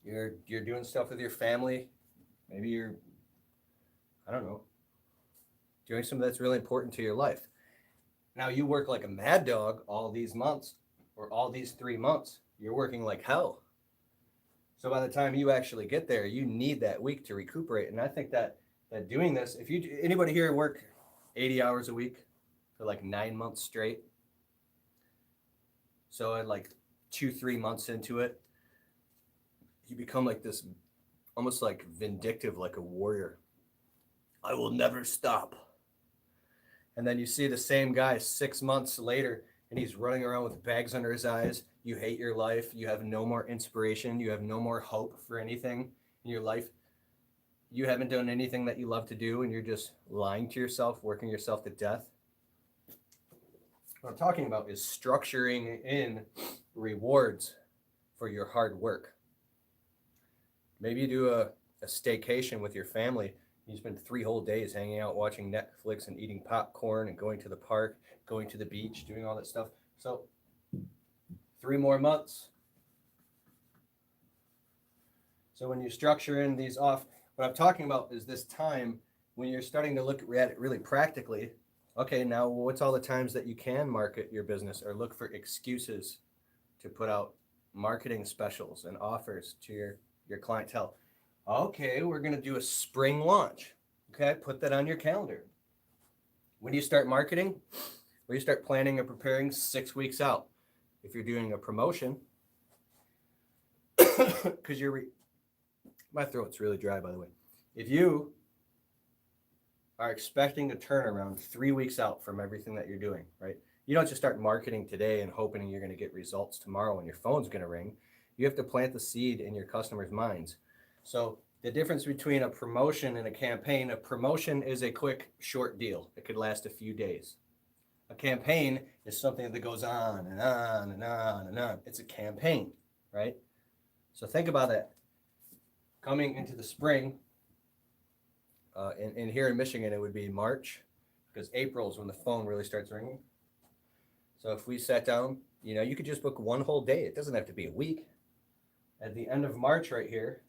you're doing stuff with your family. Maybe you're, I don't know, doing something that's really important to your life. Now you work like a mad dog all these months, or all these 3 months. You're working like hell. So by the time you actually get there, you need that week to recuperate. And I think that doing this, if you, anybody here work 80 hours a week for like 9 months straight, so at like 2-3 months into it, you become like this, almost like vindictive, like a warrior. I will never stop. And then you see the same guy 6 months later, and he's running around with bags under his eyes. You hate your life. You have no more inspiration. You have no more hope for anything in your life. You haven't done anything that you love to do, and you're just lying to yourself, working yourself to death. What I'm talking about is structuring in rewards for your hard work. Maybe you do a staycation with your family. You spend 3 whole days hanging out, watching Netflix and eating popcorn and going to the park, going to the beach, doing all that stuff. So 3 more months. So when you structure in these off, what I'm talking about is this time when you're starting to look at it really practically. Okay, now what's all the times that you can market your business or look for excuses to put out marketing specials and offers to your clientele? Okay, we're going to do a spring launch. Okay, put that on your calendar. When do you start marketing? Well, you start planning and preparing 6 weeks out. If you're doing a promotion, because my throat's really dry, by the way. If you are expecting a turnaround 3 weeks out from everything that you're doing, right? You don't just start marketing today and hoping you're going to get results tomorrow and your phone's going to ring. You have to plant the seed in your customers' minds. So the difference between a promotion and a promotion is a quick, short deal. It could last a few days. A campaign is something that goes on and on and on and on. It's a campaign, right? So think about that. Coming into the spring, and here in Michigan, it would be March, because April is when the phone really starts ringing. So if we sat down, you could just book 1 whole day. It doesn't have to be a week. At the end of March right here,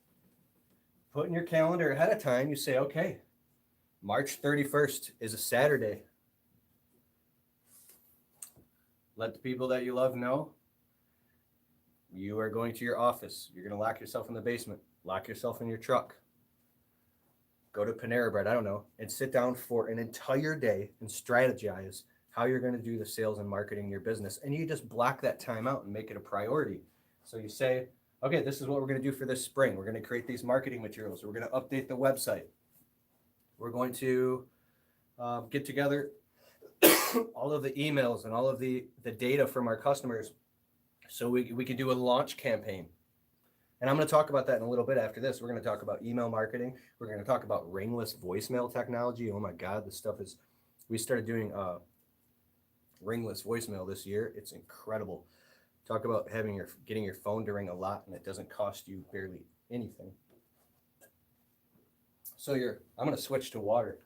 put in your calendar ahead of time, you say, okay, March 31st is a Saturday. Let the people that you love know you are going to your office. You're going to lock yourself in the basement, lock yourself in your truck, go to Panera Bread, I don't know, and sit down for an entire day and strategize how you're going to do the sales and marketing your business. And you just block that time out and make it a priority. So you say, okay, this is what we're going to do for this spring. We're going to create these marketing materials. We're going to update the website. We're going to get together all of the emails and all of the data from our customers so we can do a launch campaign. And I'm going to talk about that in a little bit after this. We're going to talk about email marketing. We're going to talk about Ringless voicemail technology. Oh my God, this stuff is, we started doing Ringless voicemail this year. It's incredible. Talk about getting your phone to ring a lot and it doesn't cost you barely anything. So I'm going to switch to water.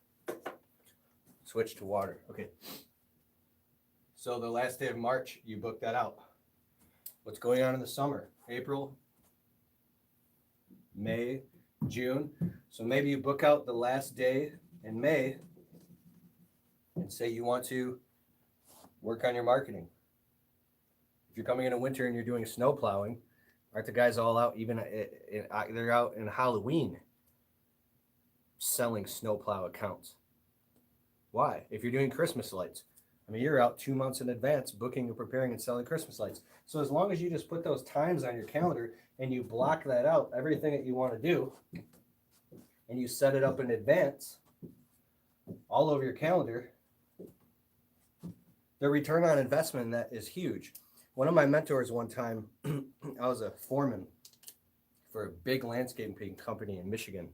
Okay. So the last day of March, you book that out. What's going on in the summer? April, May, June. So maybe you book out the last day in May and say you want to work on your marketing. If you're coming into winter and you're doing snow plowing, aren't the guys all out? They're out in Halloween selling snowplow accounts. Why? If you're doing Christmas lights, you're out 2 months in advance booking and preparing and selling Christmas lights. So as long as you just put those times on your calendar and you block that out, everything that you want to do, and you set it up in advance all over your calendar, the return on investment in that is huge. One of my mentors one time, I was a foreman for a big landscaping company in Michigan.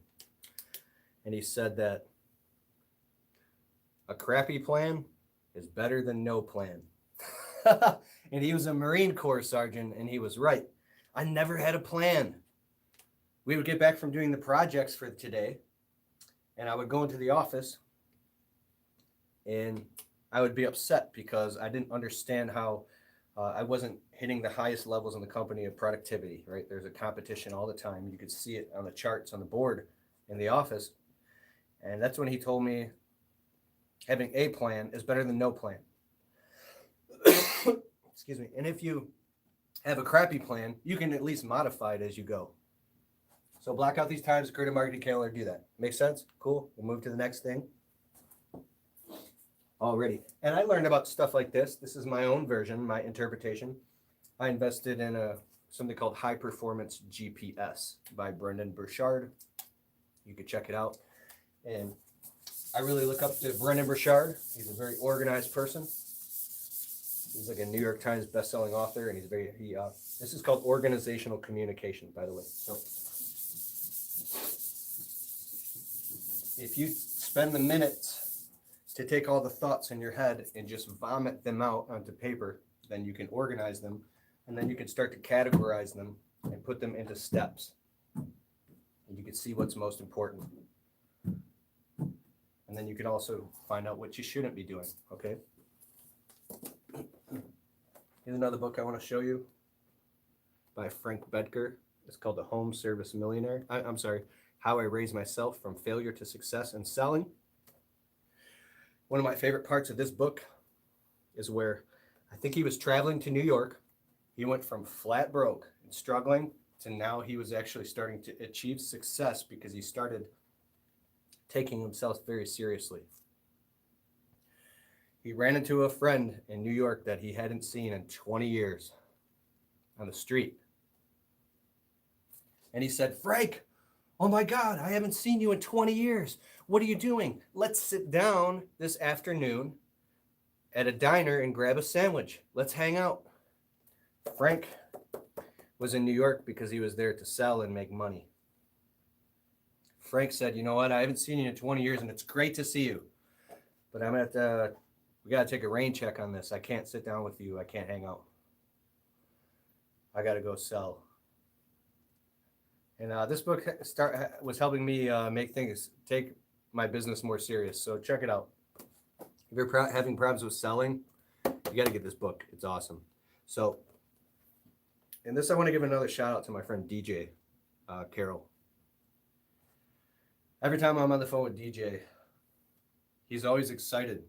And he said that a crappy plan is better than no plan. And he was a Marine Corps sergeant, and he was right. I never had a plan. We would get back from doing the projects for today, and I would go into the office, and I would be upset because I didn't understand how I wasn't hitting the highest levels in the company of productivity, right? There's a competition all the time. You could see it on the charts on the board in the office. And that's when he told me having a plan is better than no plan. Excuse me. And if you have a crappy plan, you can at least modify it as you go. So block out these times, create a marketing calendar, do that. Make sense? Cool. We'll move to the next thing. Already. And I learned about stuff like this. This is my own version, my interpretation. I invested in something called High Performance GPS by Brendan Burchard. You could check it out. And I really look up to Brendan Burchard. He's a very organized person. He's like a New York Times best-selling author, and this is called organizational communication, by the way. So if you spend the minutes to take all the thoughts in your head and just vomit them out onto paper, then you can organize them, and then you can start to categorize them and put them into steps. And you can see what's most important. And then you can also find out what you shouldn't be doing, okay? Here's another book I want to show you by Frank Bedker. It's called The Home Service Millionaire. I'm sorry, How I Raised Myself from Failure to Success in Selling. One of my favorite parts of this book is where I think he was traveling to New York. He went from flat broke and struggling to now he was actually starting to achieve success because he started taking himself very seriously. He ran into a friend in New York that he hadn't seen in 20 years on the street. And he said, "Frank, oh my God, I haven't seen you in 20 years. What are you doing? Let's sit down this afternoon at a diner and grab a sandwich. Let's hang out." Frank was in New York because he was there to sell and make money. Frank said, "You know what? I haven't seen you in 20 years and it's great to see you. But we got to take a rain check on this. I can't sit down with you. I can't hang out. I got to go sell." And this book was helping me take my business more serious. So check it out. If you're having problems with selling, you got to get this book. It's awesome. So, and this, I want to give another shout out to my friend DJ Carroll. Every time I'm on the phone with DJ, he's always excited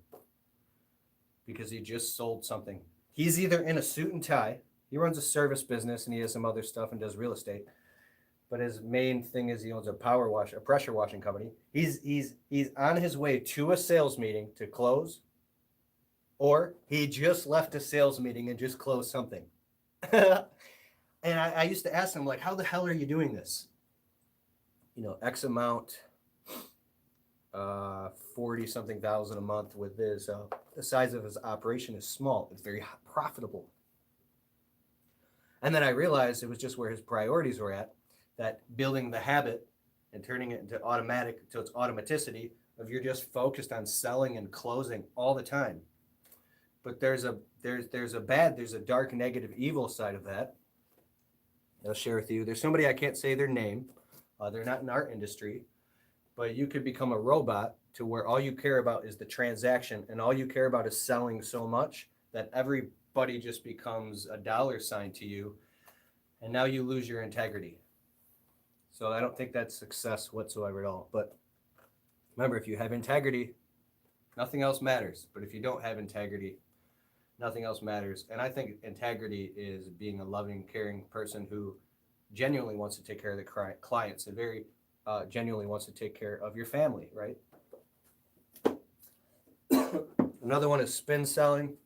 because he just sold something. He's either in a suit and tie. He runs a service business and he has some other stuff and does real estate. But his main thing is he owns a pressure washing company. He's on his way to a sales meeting to close, or he just left a sales meeting and just closed something. And I used to ask him, like, how the hell are you doing this? You know, X amount, 40 something thousand a month with this. The size of his operation is small. It's very profitable. And then I realized it was just where his priorities were at, that building the habit and turning it into automatic, to its automaticity of you're just focused on selling and closing all the time. But there's a dark, negative, evil side of that. I'll share with you. There's somebody, I can't say their name. They're not in our industry, but you could become a robot to where all you care about is the transaction and all you care about is selling so much that everybody just becomes a dollar sign to you. And now you lose your integrity. So I don't think that's success whatsoever at all. But remember, if you have integrity, nothing else matters. But if you don't have integrity, nothing else matters. And I think integrity is being a loving, caring person who genuinely wants to take care of the clients and very genuinely wants to take care of your family, right? Another one is spin selling.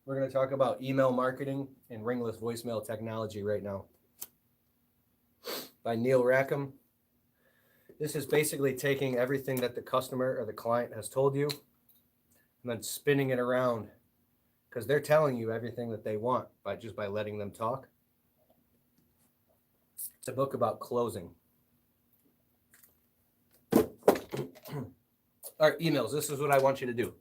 We're going to talk about email marketing and Ringless voicemail technology right now. By Neil Rackham. This is basically taking everything that the customer or the client has told you and then spinning it around, because they're telling you everything that they want by letting them talk. It's a book about closing. All right, emails. This is what I want you to do.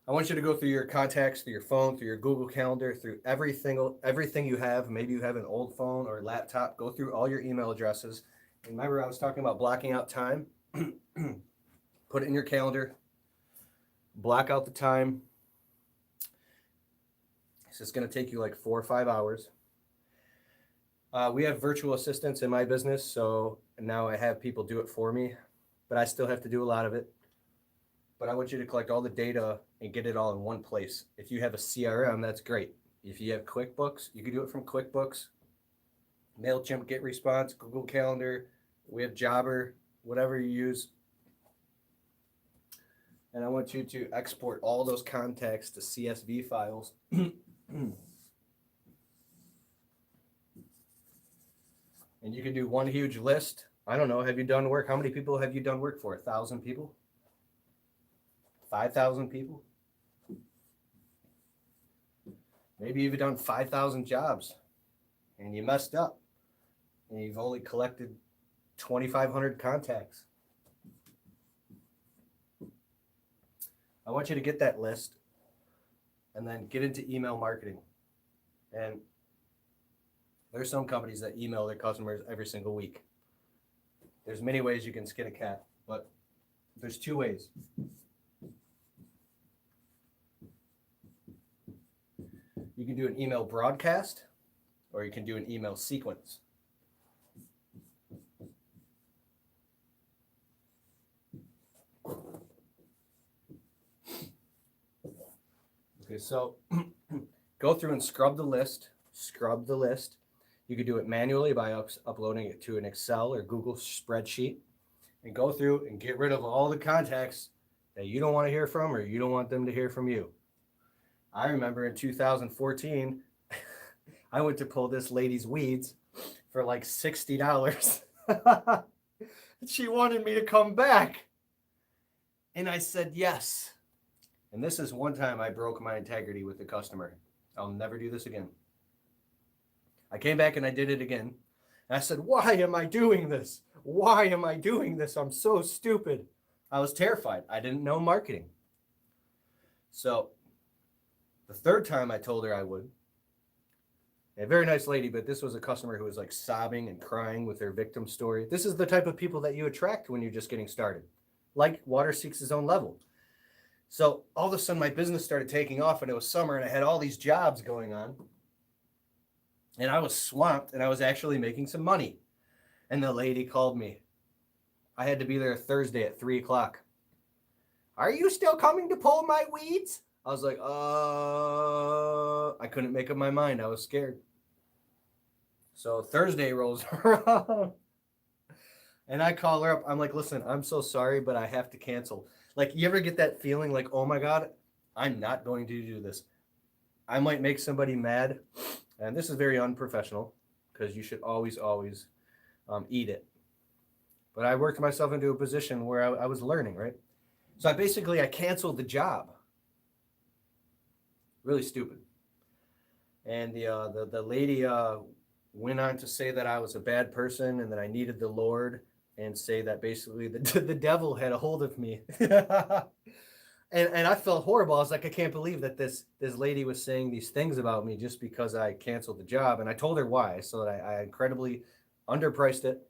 I want you to go through your contacts, through your phone, through your Google Calendar, through everything you have. Maybe you have an old phone or laptop. Go through all your email addresses. And remember, I was talking about blocking out time. Put it in your calendar. Block out the time. This is going to take you like 4 or 5 hours. We have virtual assistants in my business, so now I have people do it for me, but I still have to do a lot of it. But I want you to collect all the data and get it all in one place. If you have a CRM, that's great. If you have QuickBooks, you can do it from QuickBooks, MailChimp, GetResponse, Google Calendar. We have Jobber, whatever you use. And I want you to export all those contacts to CSV files. And you can do one huge list I don't know. Have you done work? How many people have you done work for? 1,000 people? 5,000 people? Maybe you've done 5,000 jobs and you messed up and you've only collected 2,500 contacts. I want you to get that list and then get into email marketing. And there's some companies that email their customers every single week. There's many ways you can skin a cat, but there's two ways. You can do an email broadcast, or you can do an email sequence. Okay, so go through and scrub the list. You could do it manually by uploading it to an Excel or Google spreadsheet, and go through and get rid of all the contacts that you don't want to hear from or you don't want them to hear from you. I remember in 2014, I went to pull this lady's weeds for like $60. She wanted me to come back. And I said yes. And this is one time I broke my integrity with the customer. I'll never do this again. I came back and I did it again. And I said, why am I doing this? Why am I doing this? I'm so stupid. I was terrified. I didn't know marketing. So the third time I told her I would. A very nice lady, but this was a customer who was like sobbing and crying with her victim story. This is the type of people that you attract when you're just getting started. Like water seeks its own level. So all of a sudden my business started taking off and it was summer and I had all these jobs going on. And I was swamped and I was actually making some money. And the lady called me. I had to be there Thursday at 3:00. Are you still coming to pull my weeds? I was like, I couldn't make up my mind. I was scared. So Thursday rolls around and I call her up. I'm like, listen, I'm so sorry, but I have to cancel. Like, you ever get that feeling like, oh my God, I'm not going to do this. I might make somebody mad. And this is very unprofessional because you should always eat it. But I worked myself into a position where I was learning, right? So I canceled the job. Really stupid. And the lady went on to say that I was a bad person and that I needed the Lord, and say that basically the devil had a hold of me. And I felt horrible. I was like, I can't believe that this lady was saying these things about me just because I canceled the job. And I told her why. So that I incredibly underpriced it.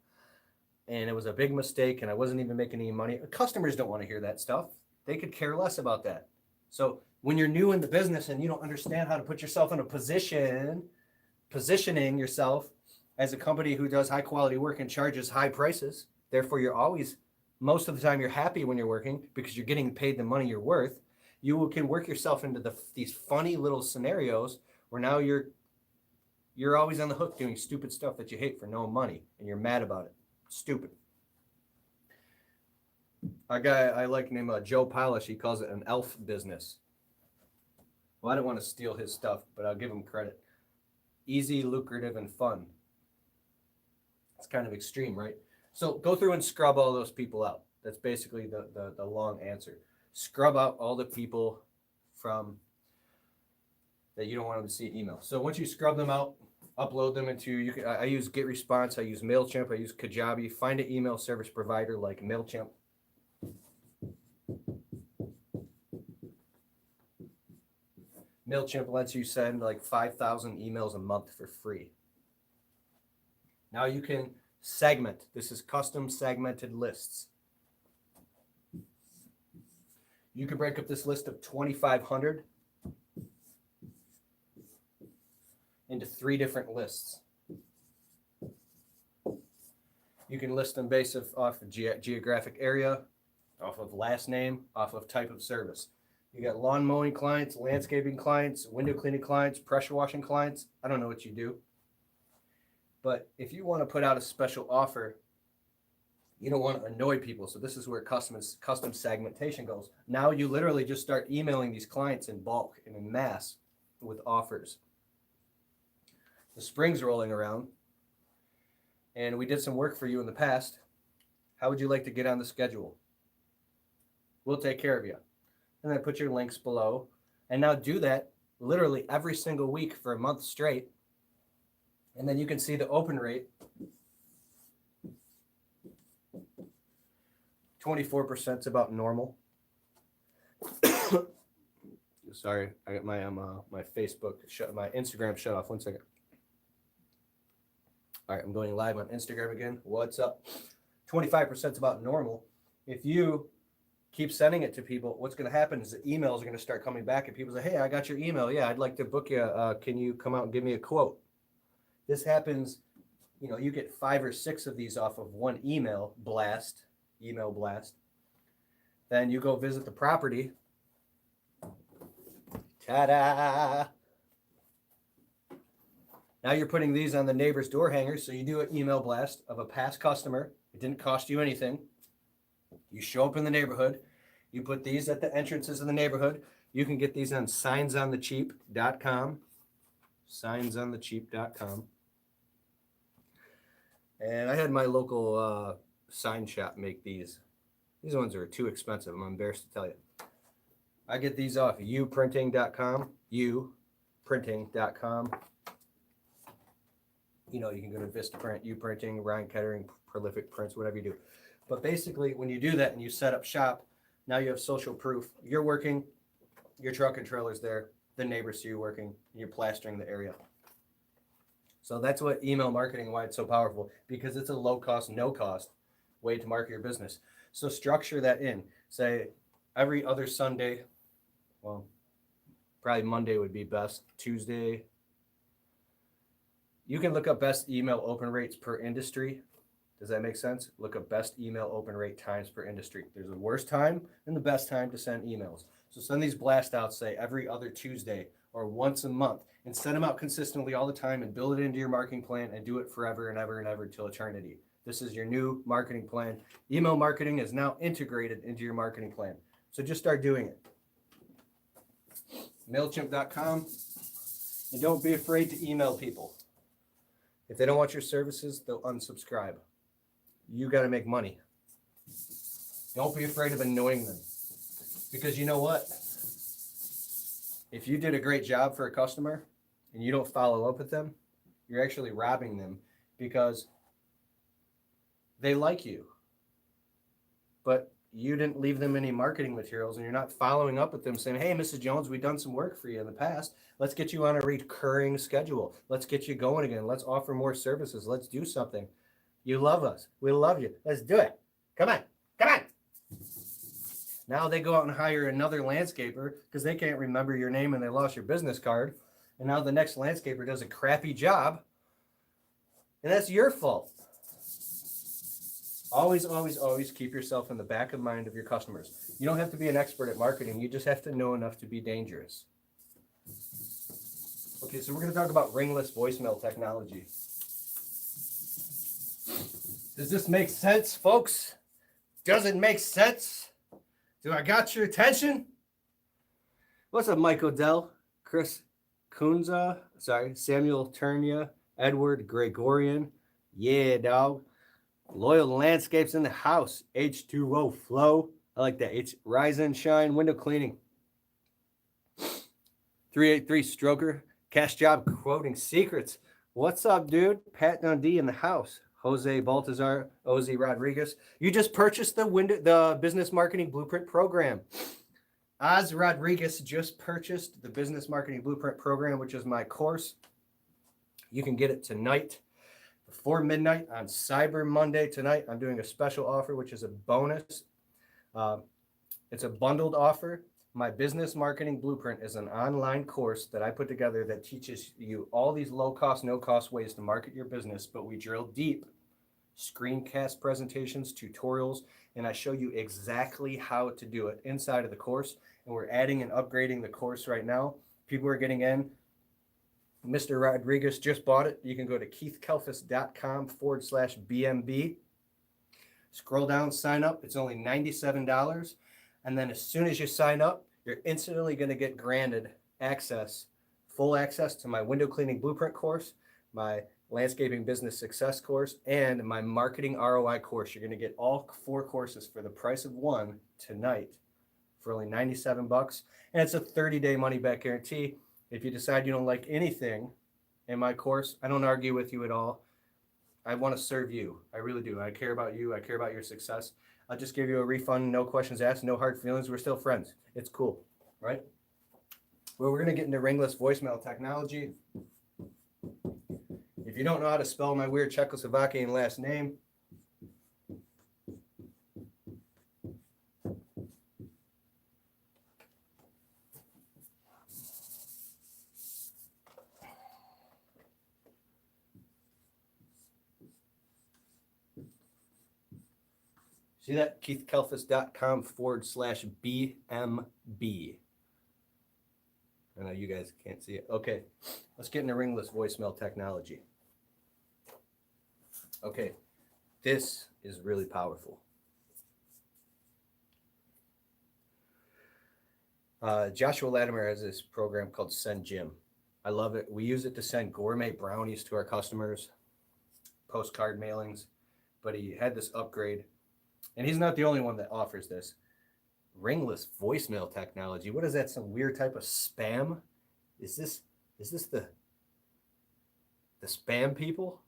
And it was a big mistake. And I wasn't even making any money. Customers don't want to hear that stuff. They could care less about that. So when you're new in the business and you don't understand how to put yourself in a positioning yourself as a company who does high quality work and charges high prices, therefore you're always, most of the time you're happy when you're working because you're getting paid the money you're worth. You can work yourself into these funny little scenarios where now you're always on the hook doing stupid stuff that you hate for no money and you're mad about it. Stupid. A guy I like named Joe Polish, he calls it an elf business. Well, I don't want to steal his stuff, but I'll give him credit. Easy, lucrative, and fun. It's kind of extreme, right? So go through and scrub all those people out. That's basically the long answer. Scrub out all the people from that you don't want them to see email. So once you scrub them out, upload them into, I use GetResponse, I use MailChimp, I use Kajabi. Find an email service provider like MailChimp. MailChimp lets you send like 5,000 emails a month for free. Now you can segment. This is custom segmented lists. You can break up this list of 2,500 into 3 different lists. You can list them based off of geographic area, off of last name, off of type of service. You got lawn mowing clients, landscaping clients, window cleaning clients, pressure washing clients. I don't know what you do. But if you want to put out a special offer, you don't want to annoy people. So this is where custom segmentation goes. Now you literally just start emailing these clients in bulk and in mass with offers. The spring's rolling around. And we did some work for you in the past. How would you like to get on the schedule? We'll take care of you. And then put your links below. And now do that literally every single week for a month straight. And then you can see the open rate. 24% is about normal. Sorry, I got my my Facebook shut, my Instagram shut off. 1 second. All right, I'm going live on Instagram again. What's up? 25% is about normal. If you keep sending it to people, what's going to happen is the emails are going to start coming back, and people say, "Hey, I got your email. Yeah, I'd like to book you. Can you come out and give me a quote?" This happens. You know, you get 5 or 6 of these off of one email blast. Then you go visit the property. Ta-da! Now you're putting these on the neighbor's door hangers. So you do an email blast of a past customer. It didn't cost you anything. You show up in the neighborhood. You put these at the entrances of the neighborhood. You can get these on signsonthecheap.com. Signsonthecheap.com. And I had my local sign shop make these. These ones are too expensive. I'm embarrassed to tell you. I get these off uprinting.com. Uprinting.com. You know, you can go to Vistaprint, Uprinting, Ryan Kettering, Prolific Prints, whatever you do. But basically, when you do that and you set up shop, now you have social proof. You're working, your truck and trailer's there, the neighbors see you working, and you're plastering the area. So that's what email marketing, why it's so powerful, because it's a low cost, no cost way to market your business. So structure that in. Say every other Sunday, well, probably Monday would be best, Tuesday. You can look up best email open rates per industry. Does that make sense? Look up best email open rate times per industry. There's the worst time and the best time to send emails. So send these blast outs, say every other Tuesday or once a month, and send them out consistently all the time and build it into your marketing plan and do it forever and ever and ever till eternity. This is your new marketing plan. Email marketing is now integrated into your marketing plan. So just start doing it. MailChimp.com. And don't be afraid to email people. If they don't want your services, they'll unsubscribe. You got to make money. Don't be afraid of annoying them. Because you know what? If you did a great job for a customer and you don't follow up with them, you're actually robbing them because they like you. But you didn't leave them any marketing materials and you're not following up with them saying, "Hey, Mrs. Jones, we've done some work for you in the past. Let's get you on a recurring schedule. Let's get you going again. Let's offer more services. Let's do something. You love us. We love you. Let's do it. Come on. Come on." Now they go out and hire another landscaper because they can't remember your name and they lost your business card. And now the next landscaper does a crappy job. And that's your fault. Always, always, always keep yourself in the back of mind of your customers. You don't have to be an expert at marketing. You just have to know enough to be dangerous. Okay, so we're going to talk about ringless voicemail technology. Does this make sense, folks? Does it make sense? Do I got your attention? What's up, Mike Odell, Chris Kunza, Samuel Turnia, Edward Gregorian. Yeah, dog. Loyal Landscapes in the house. H2O Flow. I like that. It's Rise and Shine Window Cleaning. 383 Stroker. Cash Job Quoting Secrets. What's up, dude? Pat Dundee in the house. Jose Baltazar. Ozzy Rodriguez. You just purchased the Business Marketing Blueprint Program. Oz Rodriguez just purchased the Business Marketing Blueprint Program, which is my course. You can get it tonight. Before midnight on Cyber Monday tonight, I'm doing a special offer, which is a bonus. It's a bundled offer. My Business Marketing Blueprint is an online course that I put together that teaches you all these low-cost, no-cost ways to market your business, but we drill deep. Screencast presentations, tutorials, and I show you exactly how to do it inside of the course. And we're adding and upgrading the course right now. People are getting in. Mr. Rodriguez just bought it. You can go to keithkalfas.com/BMB. Scroll down, sign up. It's only $97. And then as soon as you sign up, you're instantly going to get granted access, full access to my window cleaning blueprint course, my landscaping business success course, and my marketing ROI course. You're going to get all 4 courses for the price of one tonight for only $97. And it's a 30-day money-back guarantee. If you decide you don't like anything in my course, I don't argue with you at all. I want to serve you. I really do. I care about you. I care about your success. I'll just give you a refund, no questions asked, no hard feelings. We're still friends. It's cool, right? Well, we're going to get into Ringless voicemail technology. If you don't know how to spell my weird Czechoslovakian last name, see that? KeithKalfas.com/BMB. I know you guys can't see it. Okay, let's get into Ringless voicemail technology. Okay, this is really powerful. Joshua Latimer has this program called Send Jim. I love it. We use it to send gourmet brownies to our customers, postcard mailings, but he had this upgrade, and he's not the only one that offers this. Ringless voicemail technology. What is that? Some weird type of spam? Is this the spam people?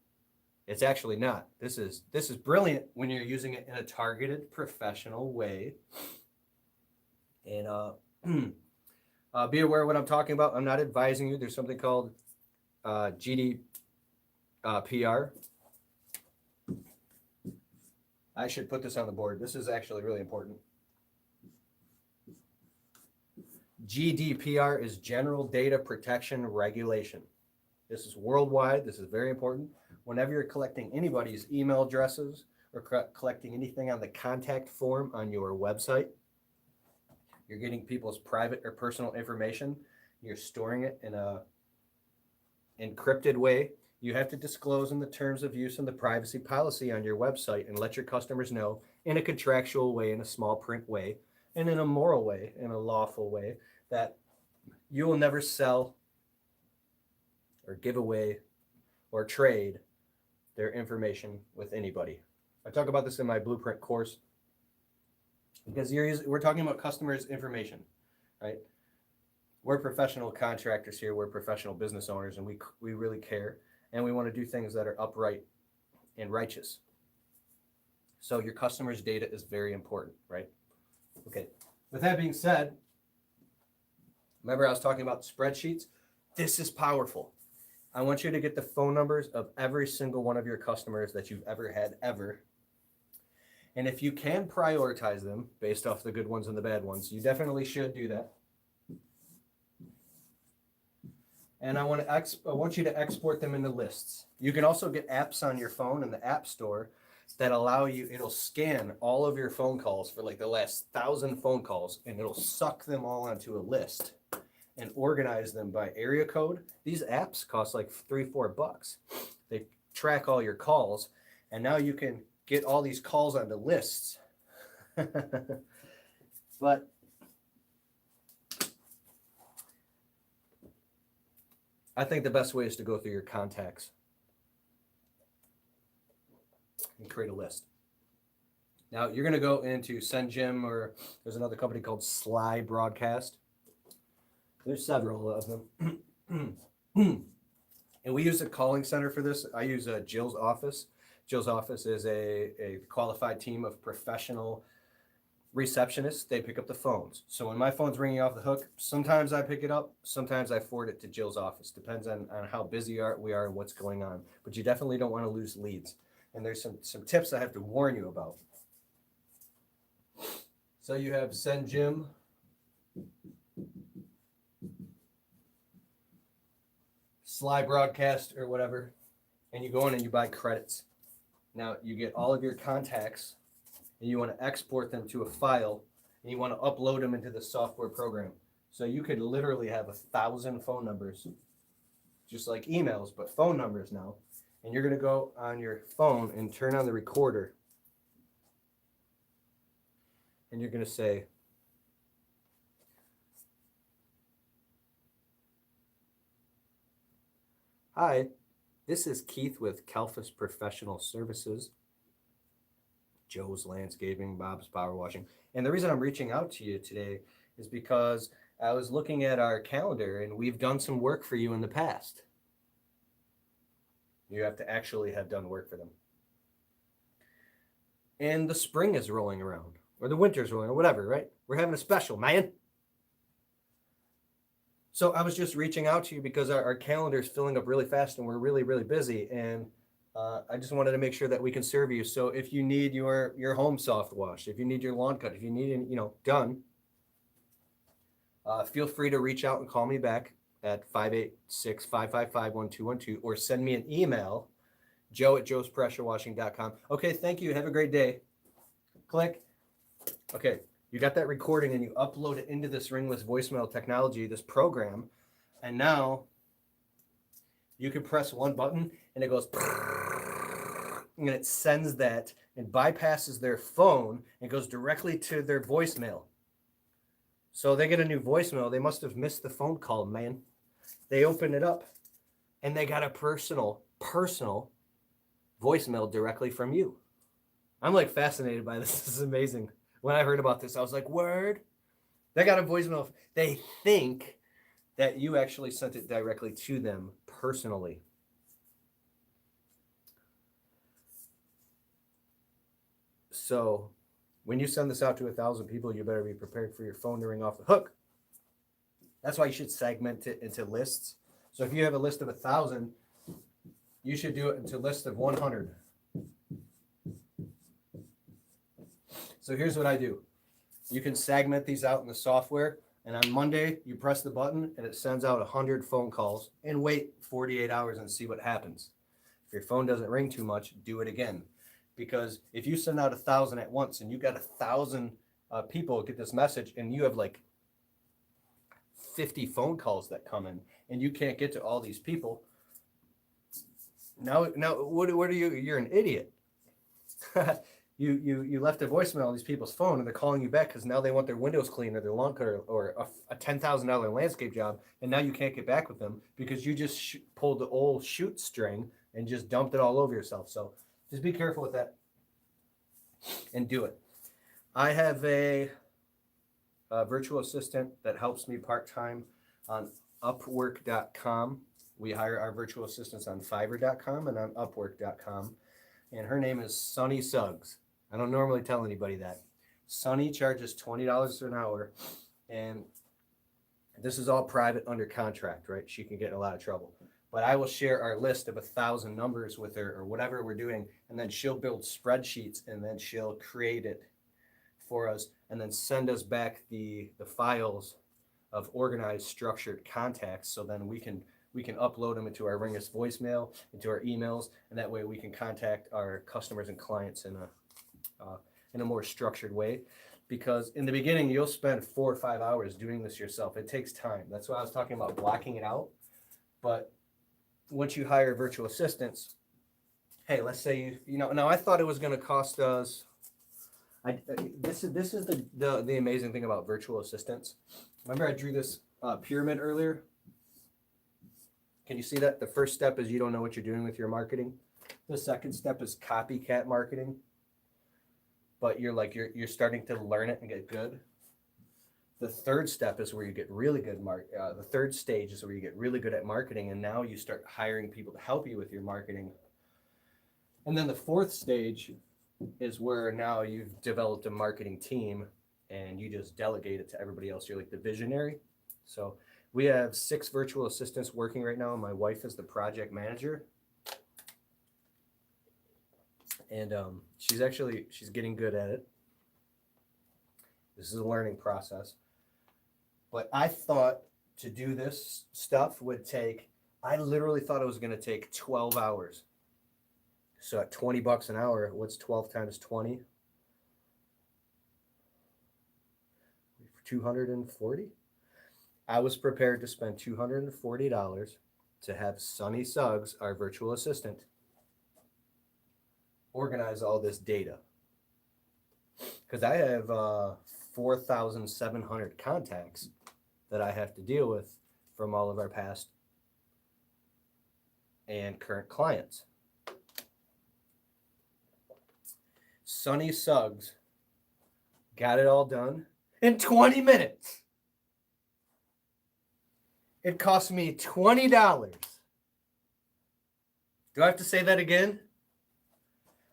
It's actually not. This is brilliant when you're using it in a targeted, professional way. And be aware of what I'm talking about. I'm not advising you. There's something called GDPR. I should put this on the board. This is actually really important. GDPR is General Data Protection Regulation. This is worldwide. This is very important. Whenever you're collecting anybody's email addresses or collecting anything on the contact form on your website, you're getting people's private or personal information. You're storing it in a encrypted way. You have to disclose in the terms of use and the privacy policy on your website and let your customers know in a contractual way, in a small print way, and in a moral way, in a lawful way, that you will never sell or give away or trade their information with anybody. I talk about this in my Blueprint course because we're talking about customers' information, right? We're professional contractors here. We're professional business owners, and we really care, and we want to do things that are upright and righteous. So your customers' data is very important, right? Okay. With that being said, remember I was talking about spreadsheets? This is powerful. I want you to get the phone numbers of every single one of your customers that you've ever had, ever. And if you can prioritize them based off the good ones and the bad ones, you definitely should do that. And I want you to export them into lists. You can also get apps on your phone in the App Store that allow you, it'll scan all of your phone calls for like the last 1,000 phone calls, and it'll suck them all onto a list and organize them by area code. These apps cost like $3-4. They track all your calls, and now you can get all these calls onto lists. But I think the best way is to go through your contacts and create a list. Now you're going to go into Send Jim, or there's another company called Sly Broadcast. There's several of them. And we use a calling center for this. I use Jill's office. Jill's office is a qualified team of professional receptionists. They pick up the phones. So when my phone's ringing off the hook, sometimes I pick it up, sometimes I forward it to Jill's office. Depends on how busy we are and what's going on. But you definitely don't want to lose leads. And there's some tips I have to warn you about. So you have Send Jim. Sly Broadcast or whatever, and you go in and you buy credits. Now you get all of your contacts, and you want to export them to a file, and you want to upload them into the software program. So you could literally have 1,000 phone numbers, just like emails, but phone numbers now. And you're going to go on your phone and turn on the recorder, and you're going to say, "Hi, This is Keith with Kalfas Professional Services, Joe's Landscaping, Bob's Power Washing. And the reason I'm reaching out to you today is because I was looking at our calendar and we've done some work for you in the past. You have to actually have done work for them. And the spring is rolling around, or the winter's rolling, or whatever, right? We're having a special, man. So I was just reaching out to you because our calendar is filling up really fast and we're really, really busy. And I just wanted to make sure that we can serve you. So if you need your home soft washed, if you need your lawn cut, if you need it, done, feel free to reach out and call me back at 586-555-1212 or send me an email, joe@joespressurewashing.com. Okay, thank you. Have a great day. Click. Okay, you got that recording and you upload it into this Ringless voicemail technology, this program, and now you can press one button and it goes and it sends that and bypasses their phone and goes directly to their voicemail. So they get a new voicemail. They must have missed the phone call, man. They open it up and they got a personal voicemail directly from you. I'm like fascinated by this. This is amazing. When I heard about this, I was like, word. They got a voicemail. They think that you actually sent it directly to them personally. So when you send this out to 1,000 people, you better be prepared for your phone to ring off the hook. That's why you should segment it into lists. So if you have a list of 1,000, you should do it into a list of 100. So here's what I do. You can segment these out in the software, and on Monday, you press the button, and it sends out 100 phone calls, and wait 48 hours and see what happens. If your phone doesn't ring too much, do it again. Because if you send out 1,000 at once, and you got 1,000 people get this message, and you have like 50 phone calls that come in, and you can't get to all these people, now what are you? You're an idiot. You left a voicemail on these people's phone and they're calling you back because now they want their windows cleaned or their lawn cut or a $10,000 landscape job, and now you can't get back with them because you just pulled the old shoot string and just dumped it all over yourself. So just be careful with that and do it. I have a virtual assistant that helps me part-time on Upwork.com. We hire our virtual assistants on Fiverr.com and on Upwork.com. And her name is Sunny Suggs. I don't normally tell anybody that. Sunny charges $20 an hour, and this is all private under contract, right? She can get in a lot of trouble. But I will share our list of 1,000 numbers with her or whatever we're doing, and then she'll build spreadsheets, and then she'll create it for us, and then send us back the files of organized, structured contacts, so then we can upload them into our Ringless voicemail, into our emails, and that way we can contact our customers and clients in a more structured way. Because in the beginning, you'll spend 4 or 5 hours doing this yourself. It takes time. That's why I was talking about blocking it out. But once you hire virtual assistants, hey, let's say now I thought it was going to cost us. This is the amazing thing about virtual assistants. Remember I drew this pyramid earlier? Can you see that? The first step is you don't know what you're doing with your marketing. The second step is copycat marketing. But you're starting to learn it and get good. The third step is where you get really good. The third stage is where you get really good at marketing, and now you start hiring people to help you with your marketing. And then the fourth stage is where now you've developed a marketing team, and you just delegate it to everybody else. You're like the visionary. So we have 6 virtual assistants working right now, and my wife is the project manager. And she's getting good at it. This is a learning process. But I thought to do this stuff I literally thought it was going to take 12 hours. So at $20 an hour, what's 12 times 20? 240? I was prepared to spend $240 to have Sunny Suggs, our virtual assistant, organize all this data. Because I have 4,700 contacts that I have to deal with from all of our past and current clients. Sonny Suggs got it all done in 20 minutes. It cost me $20. Do I have to say that again?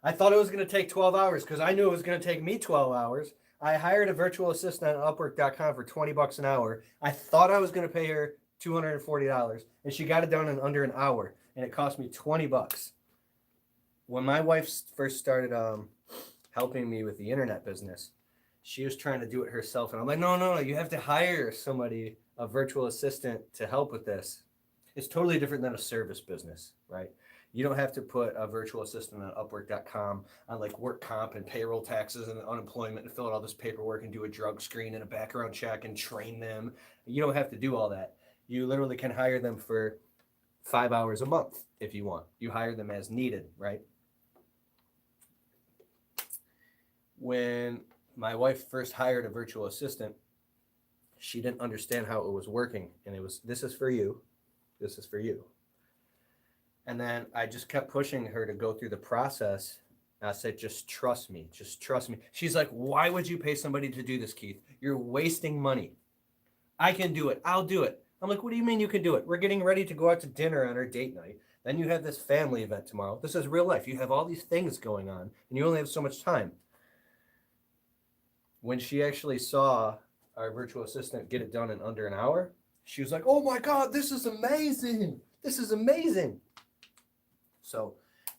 I thought it was going to take 12 hours because I knew it was going to take me 12 hours. I hired a virtual assistant on Upwork.com for $20 an hour. I thought I was going to pay her $240, and she got it done in under an hour, and it cost me $20. When my wife first started helping me with the internet business, she was trying to do it herself, and I'm like, no, you have to hire somebody, a virtual assistant, to help with this. It's totally different than a service business, right? You don't have to put a virtual assistant on Upwork.com on like work comp and payroll taxes and unemployment and fill out all this paperwork and do a drug screen and a background check and train them. You don't have to do all that. You literally can hire them for 5 hours a month if you want. You hire them as needed, right? When my wife first hired a virtual assistant, she didn't understand how it was working. And it was, this is for you. This is for you. And then I just kept pushing her to go through the process. I said, just trust me. Just trust me. She's like, why would you pay somebody to do this, Keith? You're wasting money. I can do it. I'll do it. I'm like, what do you mean you can do it? We're getting ready to go out to dinner on our date night. Then you have this family event tomorrow. This is real life. You have all these things going on, and you only have so much time. When she actually saw our virtual assistant get it done in under an hour, she was like, oh my God, this is amazing. This is amazing. So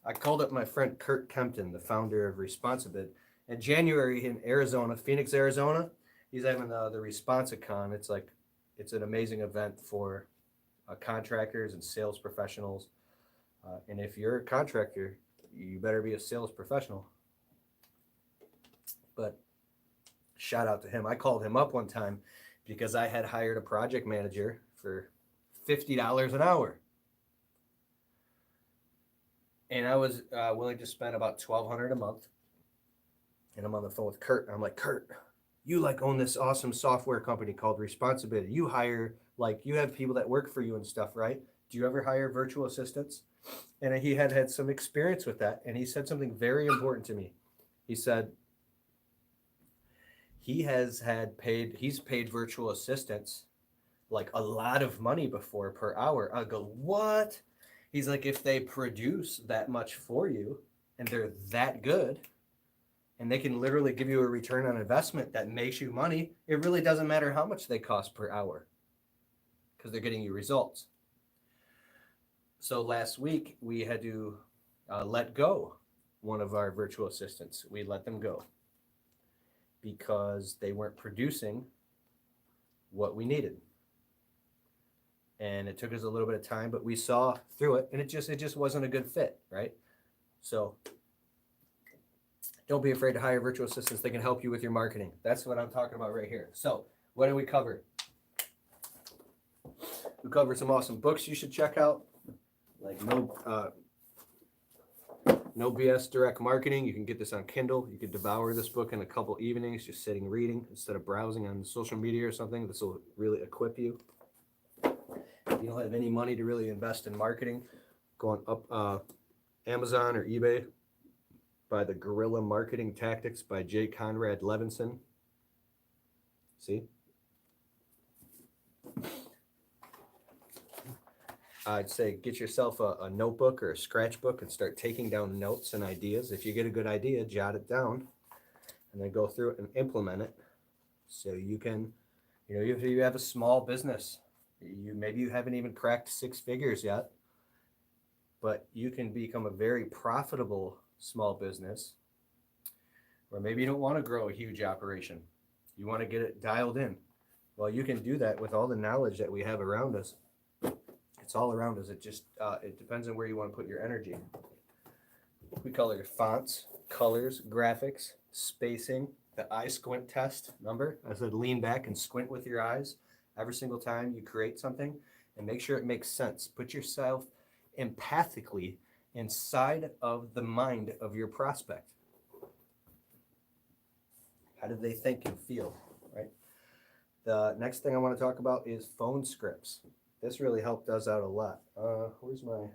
I called up my friend Kurt Kempton, the founder of Responsibid. In January in Arizona, Phoenix, Arizona, he's having the Responsicon. It's an amazing event for contractors and sales professionals. And if you're a contractor, you better be a sales professional. But shout out to him. I called him up one time because I had hired a project manager for $50 an hour. And I was willing to spend about $1,200 a month. And I'm on the phone with Kurt. And I'm like, Kurt, you own this awesome software company called Responsibid. You hire, you have people that work for you and stuff, right? Do you ever hire virtual assistants? And he had some experience with that. And he said something very important to me. He said, he's paid virtual assistants a lot of money before per hour. I go, what? He's like, if they produce that much for you and they're that good and they can literally give you a return on investment that makes you money, it really doesn't matter how much they cost per hour because they're getting you results. So last week we had to let go one of our virtual assistants. We let them go because they weren't producing what we needed. And it took us a little bit of time, but we saw through it, and it just wasn't a good fit, right? So don't be afraid to hire virtual assistants. They can help you with your marketing. That's what I'm talking about right here. So what did we cover? We covered some awesome books you should check out, like No BS Direct Marketing. You can get this on Kindle. You could devour this book in a couple evenings, just sitting reading instead of browsing on social media or something. This will really equip you. If you don't have any money to really invest in marketing, go on up Amazon or eBay, buy the Guerrilla Marketing Tactics by J. Conrad Levinson. See? I'd say get yourself a notebook or a scratchbook and start taking down notes and ideas. If you get a good idea, jot it down and then go through it and implement it. So you can, if you have a small business, maybe you haven't even cracked 6 figures yet, but you can become a very profitable small business. Or maybe you don't want to grow a huge operation. You want to get it dialed in. Well, you can do that with all the knowledge that we have around us. It's all around us. It just it depends on where you want to put your energy. We color fonts, colors, graphics, spacing, the eye squint test. Remember, I said lean back and squint with your eyes every single time you create something, and make sure it makes sense. Put yourself empathically inside of the mind of your prospect. How do they think and feel, right? The next thing I want to talk about is phone scripts. This really helped us out a lot. Where's my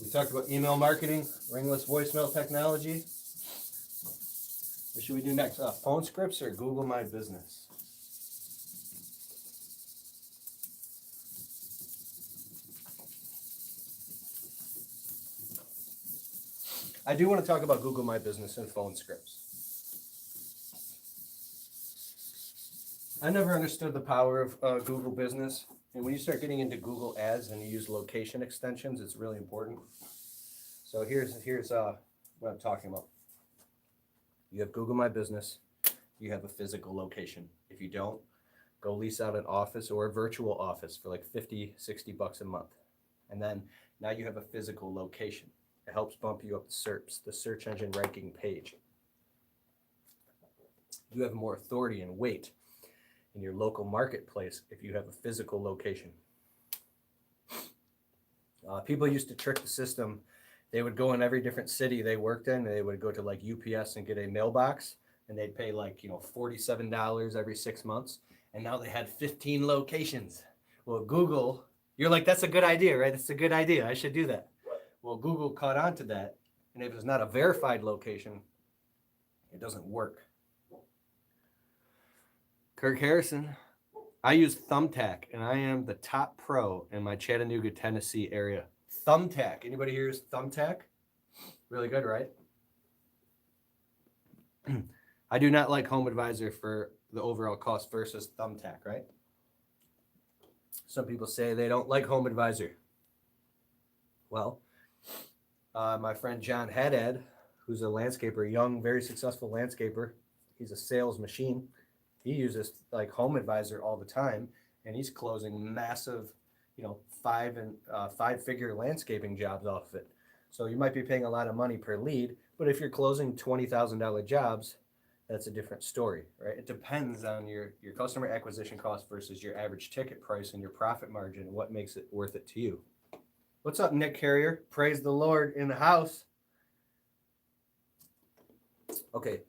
We talked about email marketing, Ringless voicemail technology. What should we do next? Phone scripts or Google My Business? I do want to talk about Google My Business and phone scripts. I never understood the power of Google Business. And when you start getting into Google Ads and you use location extensions, it's really important. So here's what I'm talking about. You have Google My Business. You have a physical location. If you don't, go lease out an office or a virtual office for like $50, $60 a month. And then now you have a physical location. It helps bump you up the SERPs, the search engine ranking page. You have more authority and weight in your local marketplace if you have a physical location. People used to trick the system. They would go in every different city they worked in, and they would go to like UPS and get a mailbox, and they'd pay like, $47 every 6 months. And now they had 15 locations. Well, Google, you're like, that's a good idea, right? That's a good idea. I should do that. Well, Google caught on to that, and if it's not a verified location, it doesn't work. Kirk Harrison, I use Thumbtack, and I am the top pro in my Chattanooga, Tennessee area. Thumbtack. Anybody here use Thumbtack? Really good, right? I do not like HomeAdvisor for the overall cost versus Thumbtack, right? Some people say they don't like HomeAdvisor. Well, my friend John Haddad, who's a landscaper, young, very successful landscaper, he's a sales machine. He uses like HomeAdvisor all the time, and he's closing massive, five-figure landscaping jobs off of it. So you might be paying a lot of money per lead, but if you're closing $20,000 jobs, that's a different story, right? It depends on your customer acquisition cost versus your average ticket price and your profit margin, and what makes it worth it to you. What's up, Nick Carrier? Praise the Lord in the house. Okay.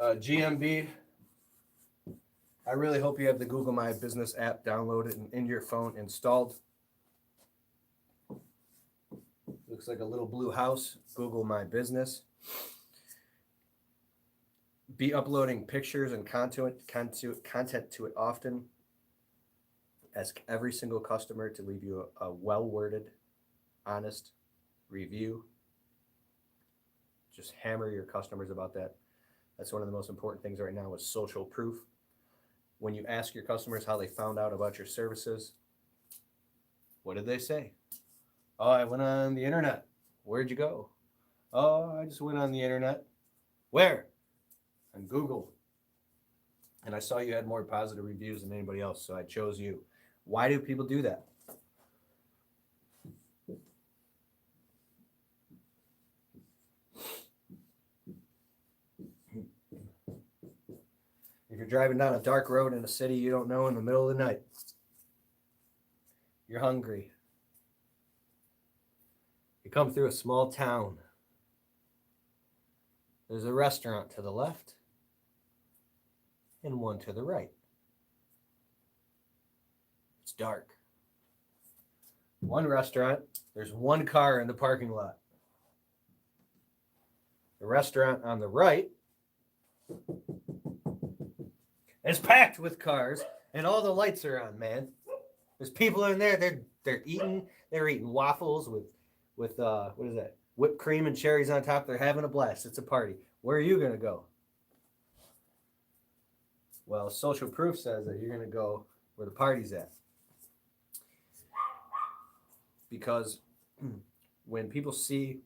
GMB, I really hope you have the Google My Business app downloaded and in your phone installed. Looks like a little blue house, Google My Business. Be uploading pictures and content to it often. Ask every single customer to leave you a well-worded, honest review. Just hammer your customers about that. That's one of the most important things right now is social proof. When you ask your customers how they found out about your services, what did they say? Oh, I went on the internet. Where'd you go? Oh, I just went on the internet. Where? On Google. And I saw you had more positive reviews than anybody else, so I chose you. Why do people do that? If you're driving down a dark road in a city you don't know in the middle of the night, you're hungry. You come through a small town. There's a restaurant to the left and one to the right. It's dark. One restaurant, there's one car in the parking lot. The restaurant on the right is packed with cars and all the lights are on, man. There's people in there, they're eating waffles with what is that? Whipped cream and cherries on top. They're having a blast. It's a party. Where are you going to go? Well, social proof says that you're going to go where the party's at. Because when people see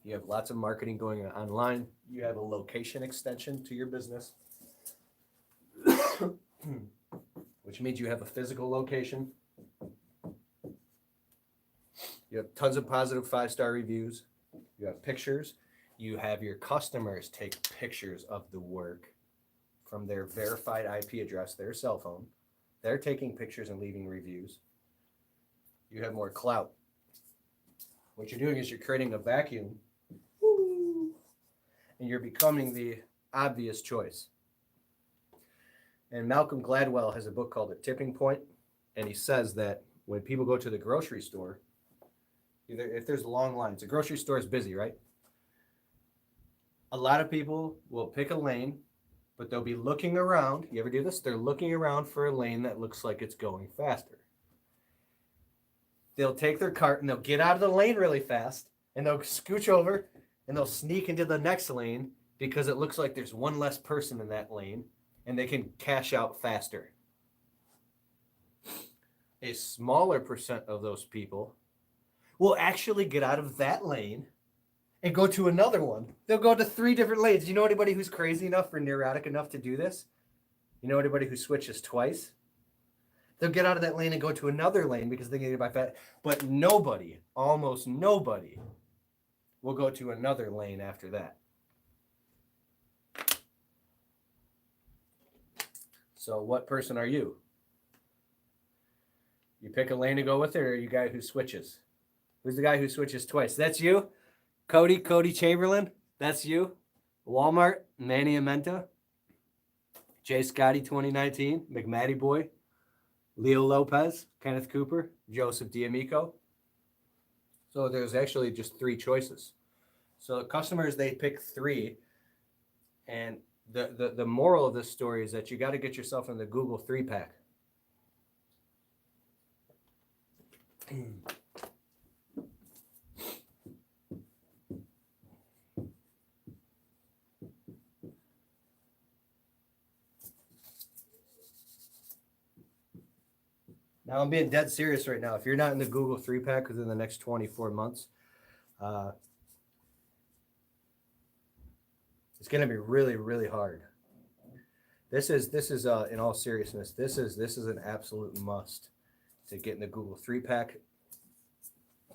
you have lots of marketing going on online, you have a location extension to your business, which means you have a physical location. You have tons of positive 5-star reviews. You have pictures. You have your customers take pictures of the work from their verified IP address, their cell phone. They're taking pictures and leaving reviews. You have more clout. What you're doing is you're creating a vacuum, and you're becoming the obvious choice. And Malcolm Gladwell has a book called The Tipping Point, and he says that when people go to the grocery store, either if there's long lines, the grocery store is busy, right? A lot of people will pick a lane, but they'll be looking around. You ever do this? They're looking around for a lane that looks like it's going faster. They'll take their cart and they'll get out of the lane really fast, and they'll scooch over and they'll sneak into the next lane because it looks like there's one less person in that lane and they can cash out faster. A smaller percent of those people will actually get out of that lane and go to another one. They'll go to 3 different lanes. You know anybody who's crazy enough or neurotic enough to do this? You know anybody who switches twice? They'll get out of that lane and go to another lane because they get by fast. But nobody, almost nobody, will go to another lane after that. So what person are you? You pick a lane to go with it, or are you a guy who switches? Who's the guy who switches twice? That's you? Cody Chamberlain? That's you? Walmart, Manny Amenta? Jay Scotty 2019, McMatty Boy? Leo Lopez, Kenneth Cooper, Joseph D'Amico. So there's actually just 3 choices. So customers, they pick 3. And the moral of this story is that you got to get yourself in the Google 3-pack. Now, I'm being dead serious right now. If you're not in the Google 3-pack within the next 24 months, it's going to be really, really hard. This is in all seriousness, this is an absolute must to get in the Google 3-pack.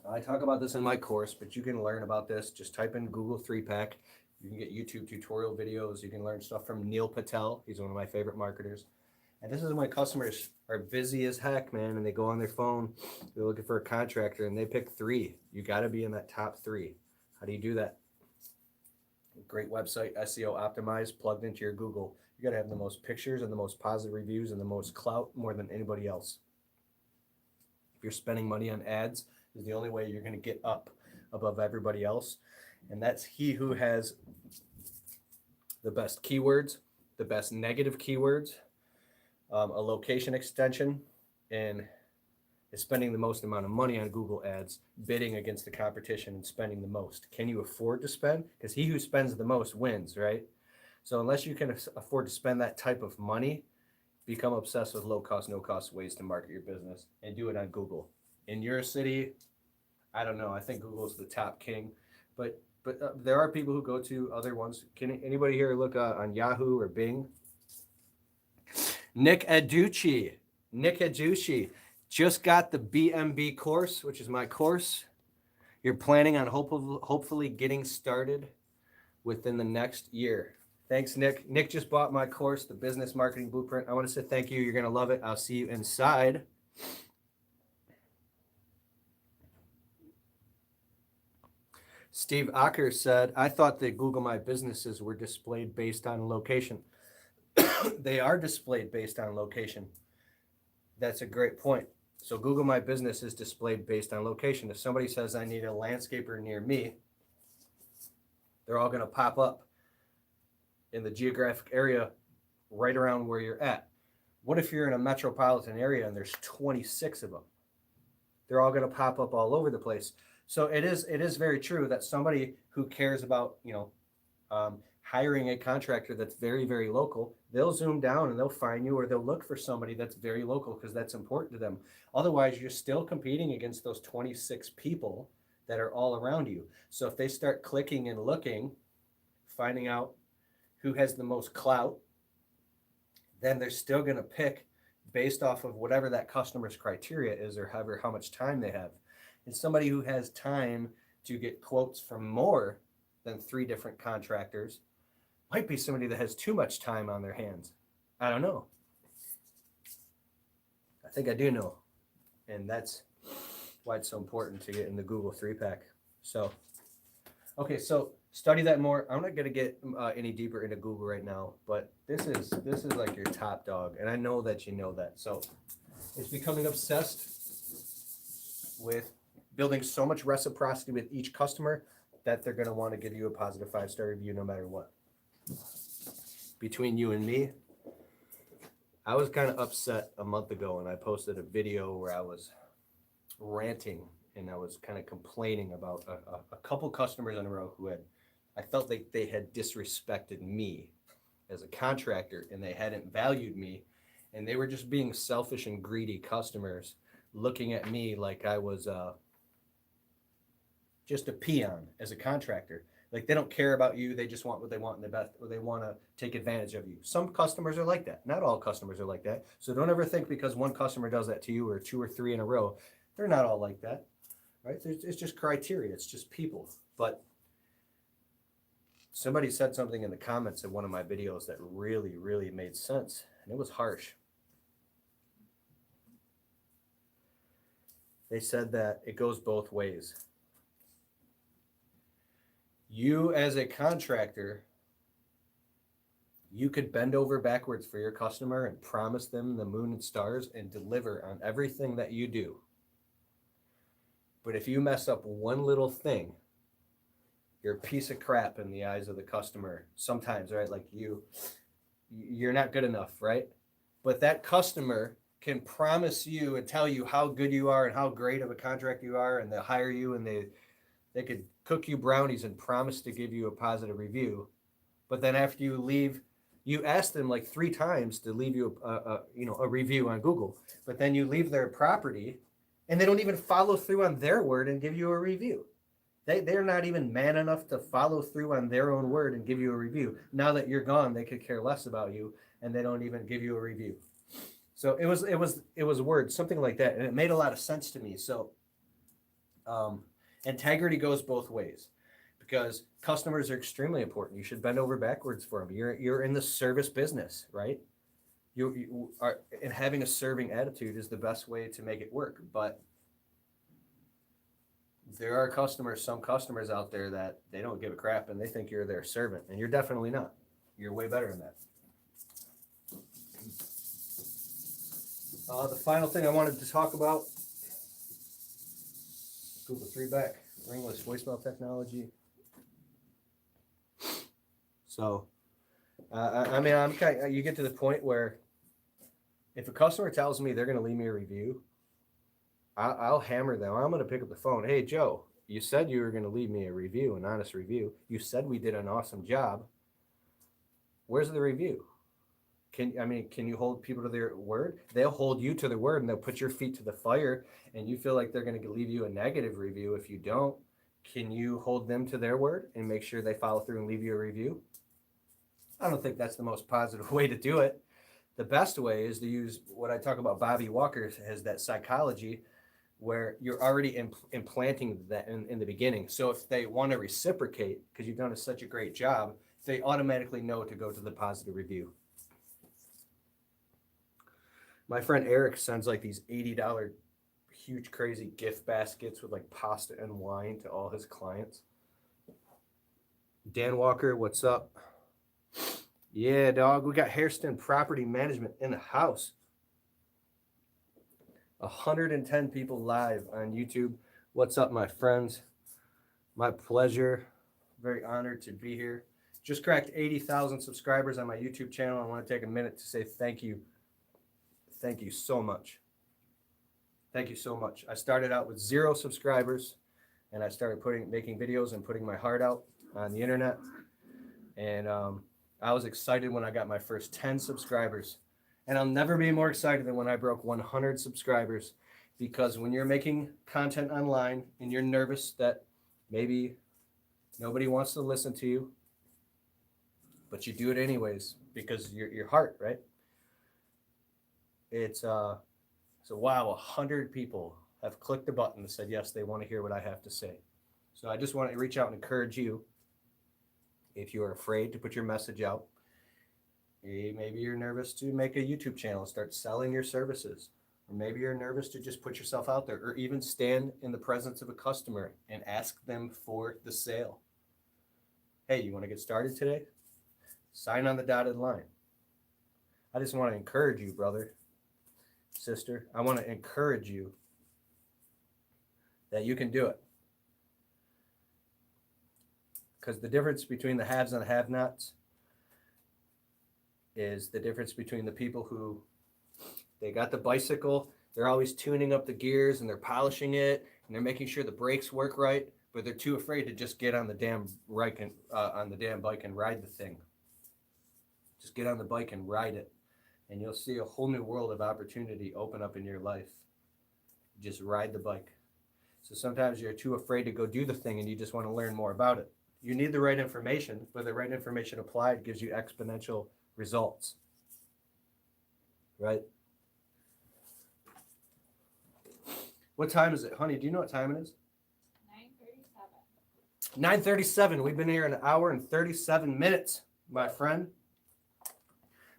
I talk about this in my course, but you can learn about this. Just type in Google 3-pack. You can get YouTube tutorial videos. You can learn stuff from Neil Patel. He's one of my favorite marketers. And this is when customers are busy as heck, man, and they go on their phone, they're looking for a contractor, and they pick 3. You got to be in that top 3. How do you do that? Great website, SEO optimized, plugged into your Google. You got to have the most pictures and the most positive reviews and the most clout more than anybody else. If you're spending money on ads, is the only way you're going to get up above everybody else. And that's he who has the best keywords, the best negative keywords, a location extension, and is spending the most amount of money on Google ads, bidding against the competition and spending the most. Can you afford to spend? Because he who spends the most wins, right? So unless you can afford to spend that type of money, become obsessed with low cost, no cost ways to market your business and do it on Google. In your city, I don't know. I think Google's the top king, but there are people who go to other ones. Can anybody here look on Yahoo or Bing? Nick Aducci just got the BMB course, which is my course. You're planning on hopefully getting started within the next year. Thanks, Nick. Nick just bought my course, the Business Marketing Blueprint. I want to say thank you. You're going to love it. I'll see you inside. Steve Acker said, I thought that Google My Businesses were displayed based on location. They are displayed based on location. That's a great point. So Google My Business is displayed based on location. If somebody says, I need a landscaper near me, they're all going to pop up in the geographic area right around where you're at. What if you're in a metropolitan area and there's 26 of them? They're all going to pop up all over the place. So it is very true that somebody who cares about, hiring a contractor that's very, very local, they'll zoom down and they'll find you, or they'll look for somebody that's very local because that's important to them. Otherwise, you're still competing against those 26 people that are all around you. So if they start clicking and looking, finding out who has the most clout, then they're still going to pick based off of whatever that customer's criteria is, or however how much time they have. And somebody who has time to get quotes from more than 3 different contractors might be somebody that has too much time on their hands. I don't know. I think I do know. And that's why it's so important to get in the Google 3-pack. So, okay, so Study that more. I'm not gonna get any deeper into Google right now, but this is like your top dog, and I know that you know that. So it's becoming obsessed with building so much reciprocity with each customer that they're gonna want to give you a positive 5-star review no matter what. Between you and me, I was kind of upset a month ago, and I posted a video where I was ranting and I was kind of complaining about a couple customers in a row who I felt like they had disrespected me as a contractor and they hadn't valued me, and they were just being selfish and greedy customers looking at me like I was just a peon as a contractor. Like they don't care about you. They just want what they want in the best, or they want to take advantage of you. Some customers are like that. Not all customers are like that. So don't ever think because one customer does that to you, or 2 or 3 in a row, they're not all like that, right? It's just criteria. It's just people. But somebody said something in the comments of one of my videos that really, really made sense, and it was harsh. They said that it goes both ways. You as a contractor, you could bend over backwards for your customer and promise them the moon and stars and deliver on everything that you do. But if you mess up one little thing, you're a piece of crap in the eyes of the customer sometimes, right? Like you're not good enough, right? But that customer can promise you and tell you how good you are and how great of a contractor you are, and they'll hire you, and they could cook you brownies and promise to give you a positive review. But then after you leave, you ask them like 3 times to leave you a review on Google, but then you leave their property and they don't even follow through on their word and give you a review. They're not even man enough to follow through on their own word and give you a review. Now that you're gone, they could care less about you, and they don't even give you a review. So it was words, something like that, and it made a lot of sense to me. So integrity goes both ways, because customers are extremely important. You should bend over backwards for them. You're in the service business, right? You are, and having a serving attitude is the best way to make it work. But there are some customers out there that they don't give a crap and they think you're their servant, and you're definitely not. You're way better than that. The final thing I wanted to talk about, Google 3 back, Ringless voicemail technology. So, I mean, you get to the point where if a customer tells me they're going to leave me a review, I'll hammer them. I'm going to pick up the phone. Hey, Joe, you said you were going to leave me a review, an honest review. You said we did an awesome job. Where's the review? Can you hold people to their word? They'll hold you to their word, and they'll put your feet to the fire, and you feel like they're going to leave you a negative review if you don't. Can you hold them to their word and make sure they follow through and leave you a review? I don't think that's the most positive way to do it. The best way is to use what I talk about. Bobby Walker has that psychology where you're already implanting that in the beginning. So if they want to reciprocate because you've done such a great job, they automatically know to go to the positive review. My friend Eric sends like these $80 huge crazy gift baskets with like pasta and wine to all his clients. Dan Walker, what's up? Yeah, dog, we got Hairston Property Management in the house. 110 people live on YouTube. What's up, my friends? My pleasure. Very honored to be here. Just cracked 80,000 subscribers on my YouTube channel. I want to take a minute to say thank you. Thank you so much. Thank you so much. I started out with 0 subscribers, and I started making videos and putting my heart out on the internet. And I was excited when I got my first 10 subscribers. And I'll never be more excited than when I broke 100 subscribers, because when you're making content online and you're nervous that maybe nobody wants to listen to you, but you do it anyways because your heart, right? It's so wow, 100 people have clicked the button and said yes, they want to hear what I have to say. So I just want to reach out and encourage you. If you are afraid to put your message out, maybe you're nervous to make a YouTube channel and start selling your services, or maybe you're nervous to just put yourself out there, or even stand in the presence of a customer and ask them for the sale. hey, you want to get started today? Sign on the dotted line. I just want to encourage you, brother, sister. I want to encourage you that you can do it. Because the difference between the haves and the have-nots is the difference between the people who, they got the bicycle, they're always tuning up the gears and they're polishing it and they're making sure the brakes work right, but they're too afraid to just get on the damn bike and ride the thing. Just get on the bike and ride it, and you'll see a whole new world of opportunity open up in your life. Just ride the bike. So sometimes you're too afraid to go do the thing and you just want to learn more about it. You need the right information, but the right information applied gives you exponential results. Right? What time is it? Honey, do you know what time it is?
9:37.
9:37. We've been here an hour and 37 minutes, my friend.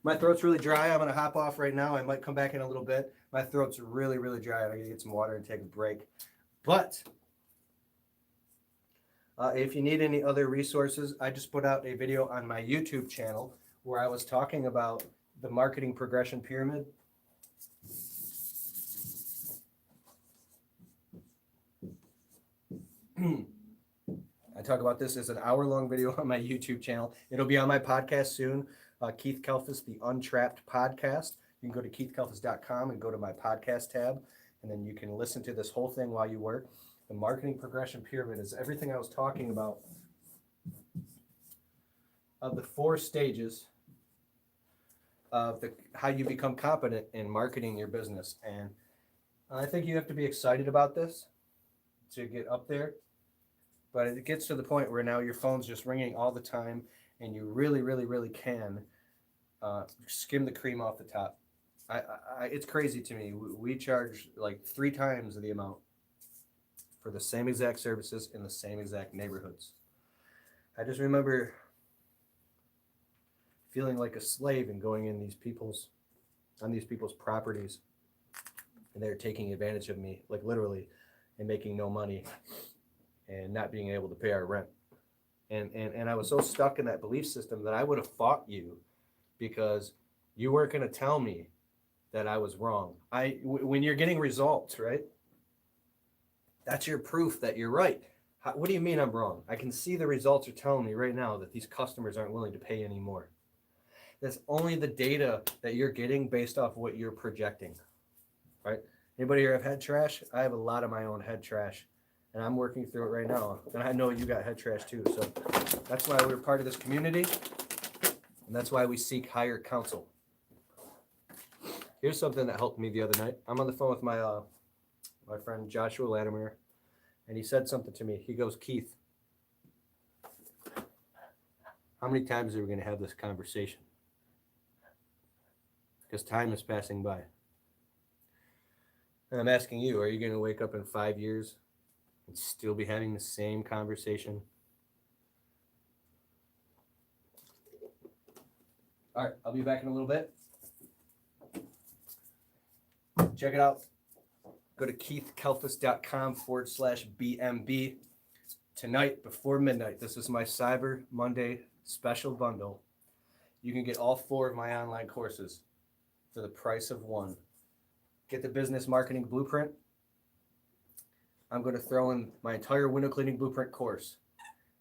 My throat's really dry. I'm going to hop off right now. I might come back in a little bit. My throat's really, really dry. I'm going to get some water and take a break. But if you need any other resources, I just put out a video on my YouTube channel where I was talking about the marketing progression pyramid. I talk about this as an hour-long video on my YouTube channel. It'll be on my podcast soon. Keith Kalfas, the Untrapped Podcast. You can go to keithkalfas.com and go to my podcast tab, and then you can listen to this whole thing while you work. The marketing progression pyramid is everything I was talking about of the 4 stages of how you become competent in marketing your business. And I think you have to be excited about this to get up there. But it gets to the point where now your phone's just ringing all the time, and you really, really, really can skim the cream off the top. It's crazy to me. We charge like 3 times the amount for the same exact services in the same exact neighborhoods. I just remember feeling like a slave and going in on these people's properties, and they're taking advantage of me, like literally, and making no money and not being able to pay our rent. And I was so stuck in that belief system that I would have fought you because you weren't going to tell me that I was wrong. When you're getting results, right? That's your proof that you're right. What do you mean I'm wrong? I can see the results are telling me right now that these customers aren't willing to pay anymore. That's only the data that you're getting based off what you're projecting, right? Anybody here have head trash? I have a lot of my own head trash, and I'm working through it right now. And I know you got head trash too. So that's why we're part of this community, and that's why we seek higher counsel. Here's something that helped me the other night. I'm on the phone with my friend Joshua Latimer, and he said something to me. He goes, Keith, how many times are we going to have this conversation? Because time is passing by. And I'm asking you, are you going to wake up in 5 years and still be having the same conversation? All right, I'll be back in a little bit. Check it out. Go to keithkalfas.com/BMB. Tonight, before midnight, this is my Cyber Monday special bundle. You can get all 4 of my online courses for the price of one. Get the business marketing blueprint. I'm going to throw in my entire window cleaning blueprint course,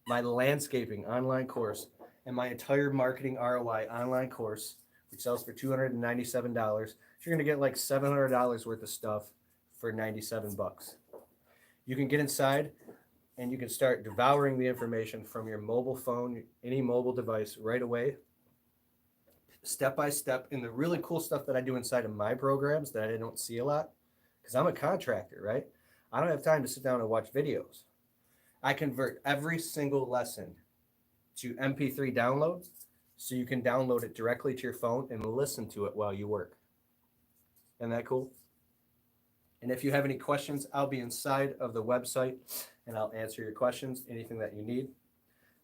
my landscaping online course, and my entire marketing ROI online course, which sells for $297. You're going to get like $700 worth of stuff for $97. You can get inside and you can start devouring the information from your mobile phone, any mobile device right away, step by step. And the really cool stuff that I do inside of my programs that I don't see a lot, because I'm a contractor, right? I don't have time to sit down and watch videos. I convert every single lesson to MP3 download, so you can download it directly to your phone and listen to it while you work. Isn't that cool? And if you have any questions, I'll be inside of the website and I'll answer your questions, anything that you need.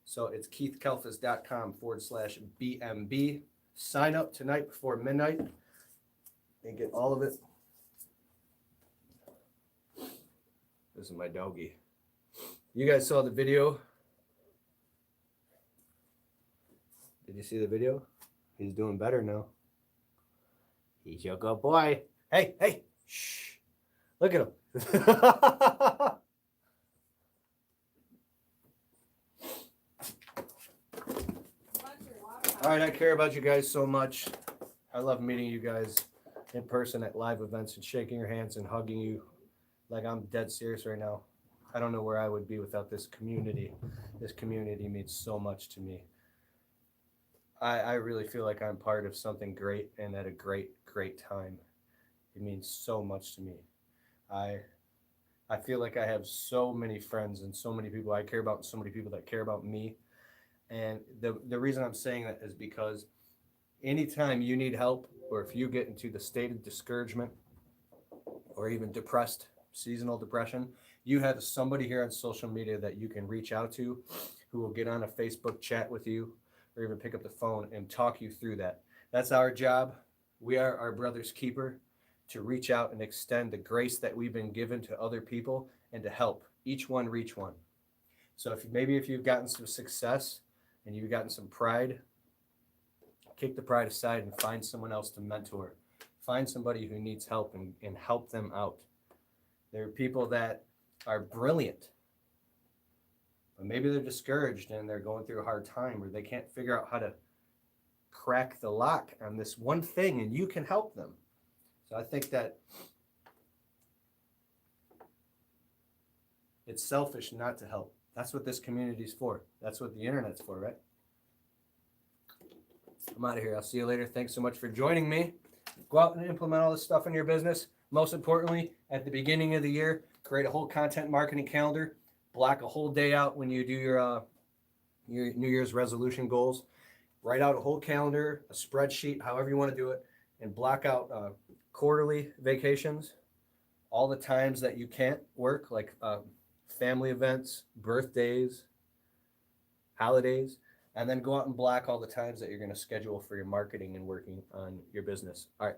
So it's keithkalfas.com/BMB. Sign up tonight before midnight and get all of it. This is my doggy. You guys saw the video Did you see the video? He's doing better now. He's your good boy. Hey, hey, shh. Look at him. All right, I care about you guys so much. I love meeting you guys in person at live events and shaking your hands and hugging you. Like, I'm dead serious right now. I don't know where I would be without this community. This community means so much to me. I really feel like I'm part of something great and at a great time. It means so much to me. I feel like I have so many friends and so many people I care about and so many people that care about me. And the reason I'm saying that is because anytime you need help, or if you get into the state of discouragement or even depressed, seasonal depression, you have somebody here on social media that you can reach out to who will get on a Facebook chat with you or even pick up the phone and talk you through that. That's our job. We are our brother's keeper, to reach out and extend the grace that we've been given to other people and to help each one reach one. So if you've gotten some success and you've gotten some pride, kick the pride aside and find someone else to mentor. Find somebody who needs help and help them out. There are people that are brilliant, but maybe they're discouraged and they're going through a hard time, or they can't figure out how to crack the lock on this one thing, and you can help them. So I think that it's selfish not to help. That's what this community's for. That's what the internet's for, right? I'm out of here. I'll see you later. Thanks so much for joining me. Go out and implement all this stuff in your business. Most importantly, at the beginning of the year, create a whole content marketing calendar. Block a whole day out when you do your New Year's resolution goals. Write out a whole calendar, a spreadsheet, however you want to do it, and block out quarterly vacations, all the times that you can't work, like family events, birthdays, holidays, and then go out and block all the times that you're going to schedule for your marketing and working on your business. All right.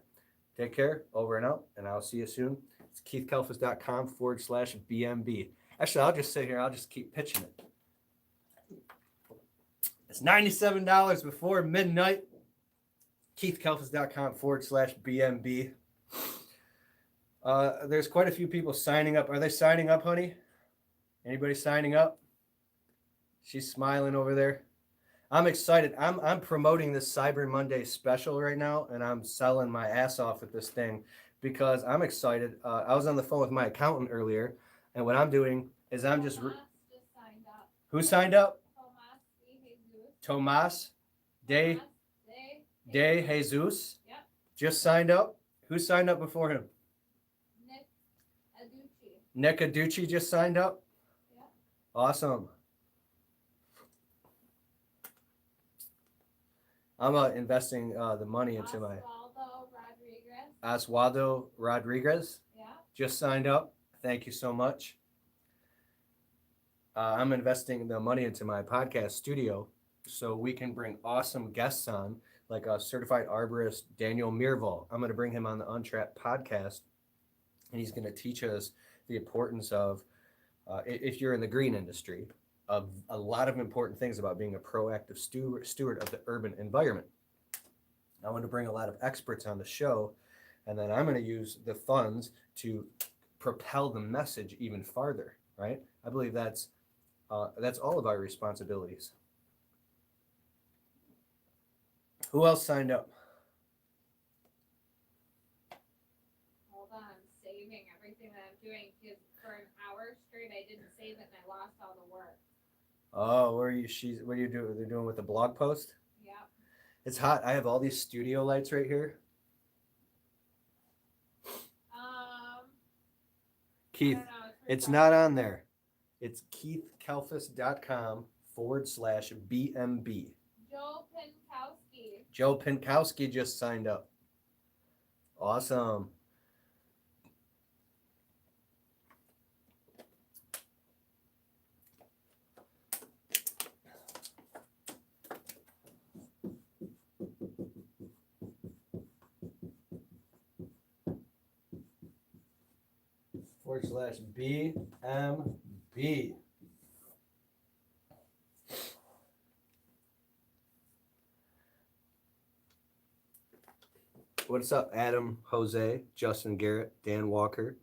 Take care. Over and out. And I'll see you soon. It's keithkalfas.com/BMB. Actually, I'll just sit here. I'll just keep pitching it. It's $97 before midnight. keithkalfas.com/BMB. There's quite a few people signing up. Are they signing up, honey? Anybody signing up? She's smiling over there. I'm excited. I'm promoting this Cyber Monday special right now, and I'm selling my ass off with this thing because I'm excited. I was on the phone with my accountant earlier, and what I'm doing is I'm just signed up. Who signed up? Tomas de Jesus. Yep. Just signed up. Who signed up before him? Nick Aducci just signed up. Yeah. Awesome. I'm investing the money into my Oswaldo Rodriguez. Yeah. Just signed up. Thank you so much. I'm investing the money into my podcast studio so we can bring awesome guests on, like a certified arborist, Daniel Mirval. I'm going to bring him on the Untrapped podcast, and he's going to teach us the importance of, if you're in the green industry, of a lot of important things about being a proactive steward of the urban environment. I want to bring a lot of experts on the show, and then I'm going to use the funds to propel the message even farther, right? I believe that's all of our responsibilities. Who else signed up?
Hold on, I'm saving everything that I'm doing because for an hour straight I didn't save it and I lost all the work.
Oh, what are you doing? They're doing with the blog post?
Yeah.
It's hot. I have all these studio lights right here. Keith, it's not on there. It's keithkalfas.com/BMB. Joe Pinkowski just signed up. Awesome. /BMB. What's up, Adam, Jose, Justin Garrett, Dan Walker,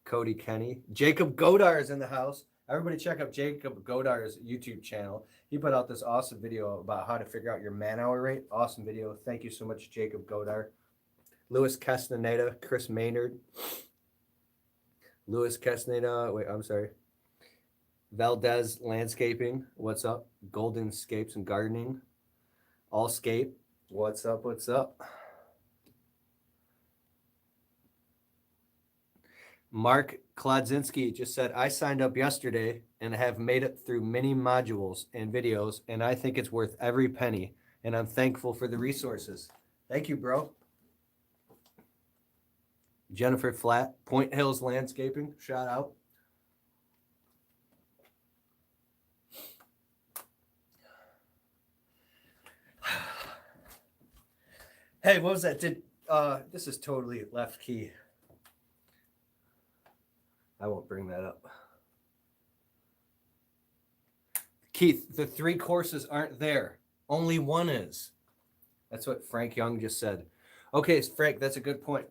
Cody Kenny, Jacob Godar is in the house. Everybody check out Jacob Godar's YouTube channel. He put out this awesome video about how to figure out your man-hour rate. Awesome video. Thank you so much, Jacob Godar. Louis Castaneda, Chris Maynard. Louis Castaneda, wait, I'm sorry. Valdez Landscaping, what's up? Golden Scapes and Gardening. Allscape, what's up, what's up? Mark Klodzinski just said, I signed up yesterday and have made it through many modules and videos, and I think it's worth every penny, and I'm thankful for the resources. Thank you, bro. Jennifer Flatt, Point Hills Landscaping, shout out. Hey, what was that? This is totally left key. I won't bring that up. Keith, the 3 courses aren't there. Only one is. That's what Frank Young just said. Okay, Frank, that's a good point.